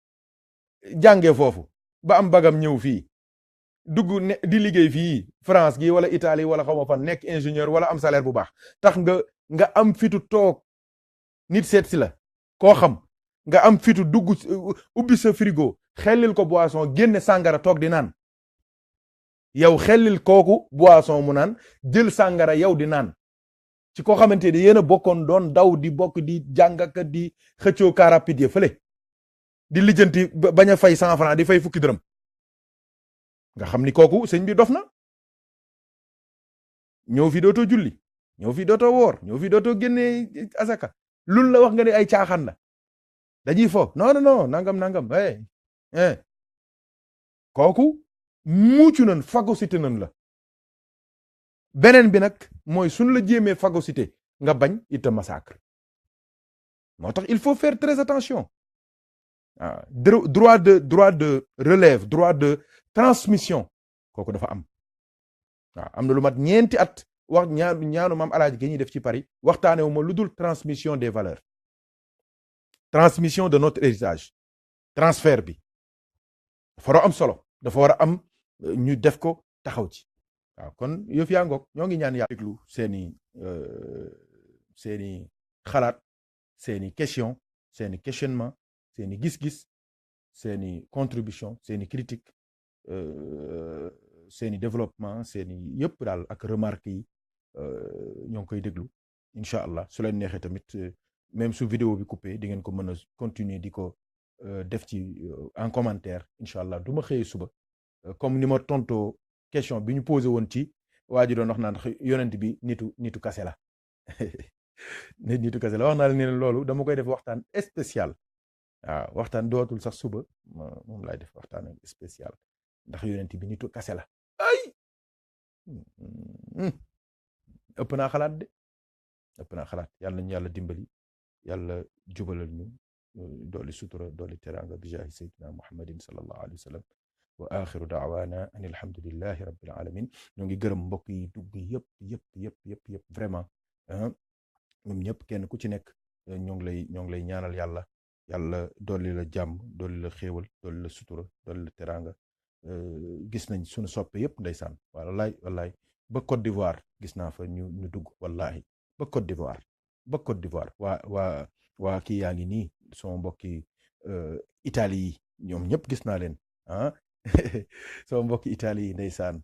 jàngee foofu ba am bagam ñëw fii dugg di liggéey fii France gi wala Italie wala xaw ma fan nekk ingénieur wala am salaire bu baax tax nga am fitu toog nit seet si la koo xam nga am fitu dugg ubbi sa frigo xellil ko boisson génne sàngara toog di naan yow xellil kooku boisson mu naan jël sàngara yow di naan ci koo xamante ni yéen a bokkoon doon daw di bokk di jàngaka di xëccoo car rapide ya fële di lijjanti bañ a fay 100 francs di fay fukki dërëm nga xam ni kooku sëñ bi dof na ñëw fi dootoo julli ñëw fi dootoo woor ñëw fi dootoo génnee asaka lun la wax nga ne ay caaxaan la dañuy fo non nangam kooku muucu nan phagocyté nan la beneen bi nag mooy suñ la jéemee phagocyté nga bañ it te massacre moo tax il faut faire très attention droit de relève droit de transmission kooku dafa am. waaw am na lu mat ñeenti at wax ñaanu maam alaaji gi ñuy def ci Paris waxtaane wu ma lu dul transmission des valeurs, transmission de notre héritage, transfert bi dafa war a am solo, dafa war a am ñu def ko taxaw ci. waaw kon yëf yaa ngoog, ñoo ngi ñaan yàlla déglu seeni xalaat, seeni question, seeni questionnement, seeni gis-gis, seeni contribution, seeni critique, seeni développement, seeni yëpp daal ak remarque yi ñoo ngi koy déglu incha allah. su leen neexee tamit même su vidéo bi coupé di ngeen ko mën a continuer di ko def ci en commentaire incha allah. du ma xëyee suba comme ni ma tontoo question bi ñu posé woon ci waa ji doon wax naan yonent bi nitu kase la nitu kase la. wax naa la ne loolu dama koy def waxtaan spécial. waaw waxtaan dootul sax suba moom laay def waxtaan spécial ndax yonent bi nitu kase la. ay ëpp naa xalaat de, ëpp naa xalaat. yàlla nañu yàlla dimbali, yàlla jubalal ñu, dooli sutura, dooli teraanga bi jaahi sayyidina muhammadin sallallahu alayhi wa sallam. wa axiru daawaana an alhamdulillahi rabbil alamin. ñoo ngi gërëm mbokk yi dugg yëpp vraiment ñoom ñëpp kenn ku ci nekk ñoo ngi lay ñaanal yàlla dolli la jàmm, dolli la xéewal, dolli la sutura, dolli la teraanga. gis nañ suñu soppe yëpp ndeysaan. wallaay ba Côte d'Ivoire gis naa fa ñu dugg wallahi ba Côte d'Ivoire waa kii yaa ngi nii sama mbokki Italie yi ñoom ñëpp gis naa leen sama mbokki Italie yi ndeysaan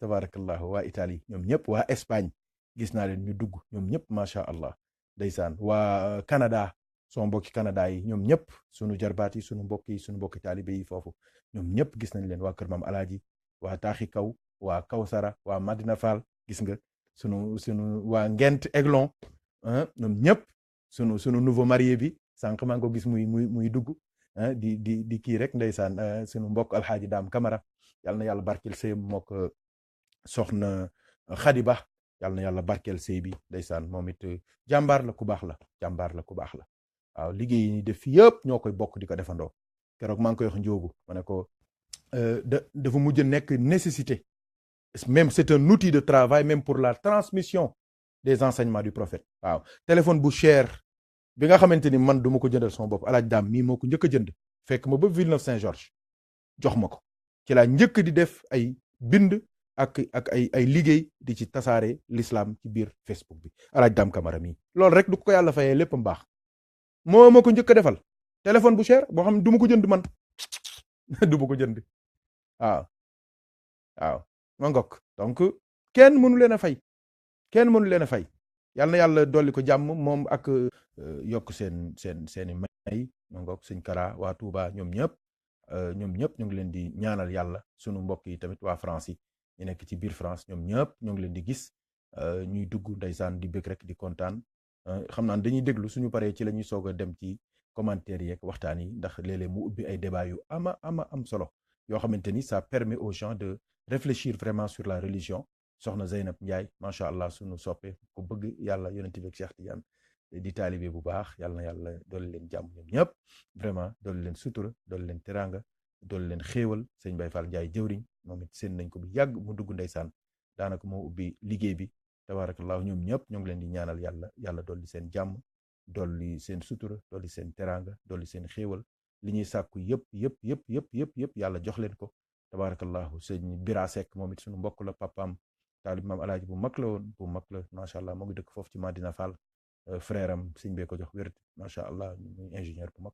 tabarakallahu. waa Italie ñoom ñëpp, waa Espagne gis naa leen ñu dugg ñoom ñëpp macha allah ndeysaan. waa Canada, sama mbokki Canada yi ñoom ñëpp, sunu jarbaat yi, sunu mbokki taalibe yi foofu ñoom ñëpp gis nañ leen. waa kër maam alaaji, waa taaxi kaw, waa Kawsara, waa Madina Fall, gis nga sunu waa Ngent Aiglon ñoom ñëpp, sunu nouveau marié bi sànq maa ngi ko gis muy dugg di kii rek ndeysaan. sunu mbokk alxaaji Daam Kamara, yàlla na yàlla barkeel sëyam mook soxna Xadi Ba, yàlla na yàlla barkeel sëy bi ndeysaan. moom it jàmbaar la ku baax la. waaw liggéey yi ni def fi yëpp ñoo koy bokk di ko defandoo. keroog maa ngi koy wax njóogu ma ne ko dafa mujj nekk nécessité, même c'est un outil de travail même pour la transmission des enseignements du prophète. waaw téléphone bu cher bi nga xamante ni man du ma ko jëndal sama bopp, alaaj daam mii moo ko njëkk a jënd, fekk ma ba Villeneuve-Saint-Georges jox ma ko. ci laa njëkk di def ay bind ak ay liggéey di ci tasaare l'islam ci biir Facebook bi, alaaj daam Camara mii. loolu rek du ko yàlla fayee lépp mbaax. moo ma ko njëkk a defal téléphone bu cher boo xam ne du ma ko jënd man du ma ko jënd. waaw ma ngokk. donc kenn mënu leen a fay, yàlla na yàlla dolli ko jàmm moom ak yokk seeni may. ma ngokk sëñ Kara, waa Touba, ñoom ñëpp ñu ngi leen di ñaanal yàlla. sunu mbokk yi tamit waa France yi ñu nekk ci biir France, ñoom ñëpp ñoo ngi leen di gis ñuy dugg ndeysaan di bëgg rek di kontaan. xam naa dañuy déglu, suñu paree ci la ñuy soog a dem ci commentaires yeeg waxtaan yi, ndax léeg-léeg mu ubbi ay débat yu am solo yoo xamante ni ça permet aux gens de réfléchir vraiment sur la religion. soxna Zeynab Ndiaye macha allah sunu soppe ko bëgg yàlla yonent bi ak Cheikh Tidiane di taalibe bu baax. yàlla na yàlla dolli leen jàmm ñoom ñëpp, vraiment dolli leen sutura, dolli leen teranga, dolli leen xéewal. sëñ Baye Fall Ndiaye jëwriñ moom it seen nañ ko bu yàgg mu dugg ndeysaan, daanaka moo ubbi liggéey bi. tabarakallahu. ñoom ñëpp ñoo ngi leen di ñaanal yàlla dolli seen jàmm, dolli seen sutura, dolli seen teranga, dolli seen xéewal. li ñuy sàkku yëpp yàlla jox leen ko. tabarakallahu. sëñ Bira Seck moom it suñu mbokk la, papaam taalib maam alaaji bu mag la woon, bu mag la macha allah. moo ngi dëkk foofu ci Madina Fall. frère am sëñ bee ko jox wér macha allah, muy ingénieur bu mag.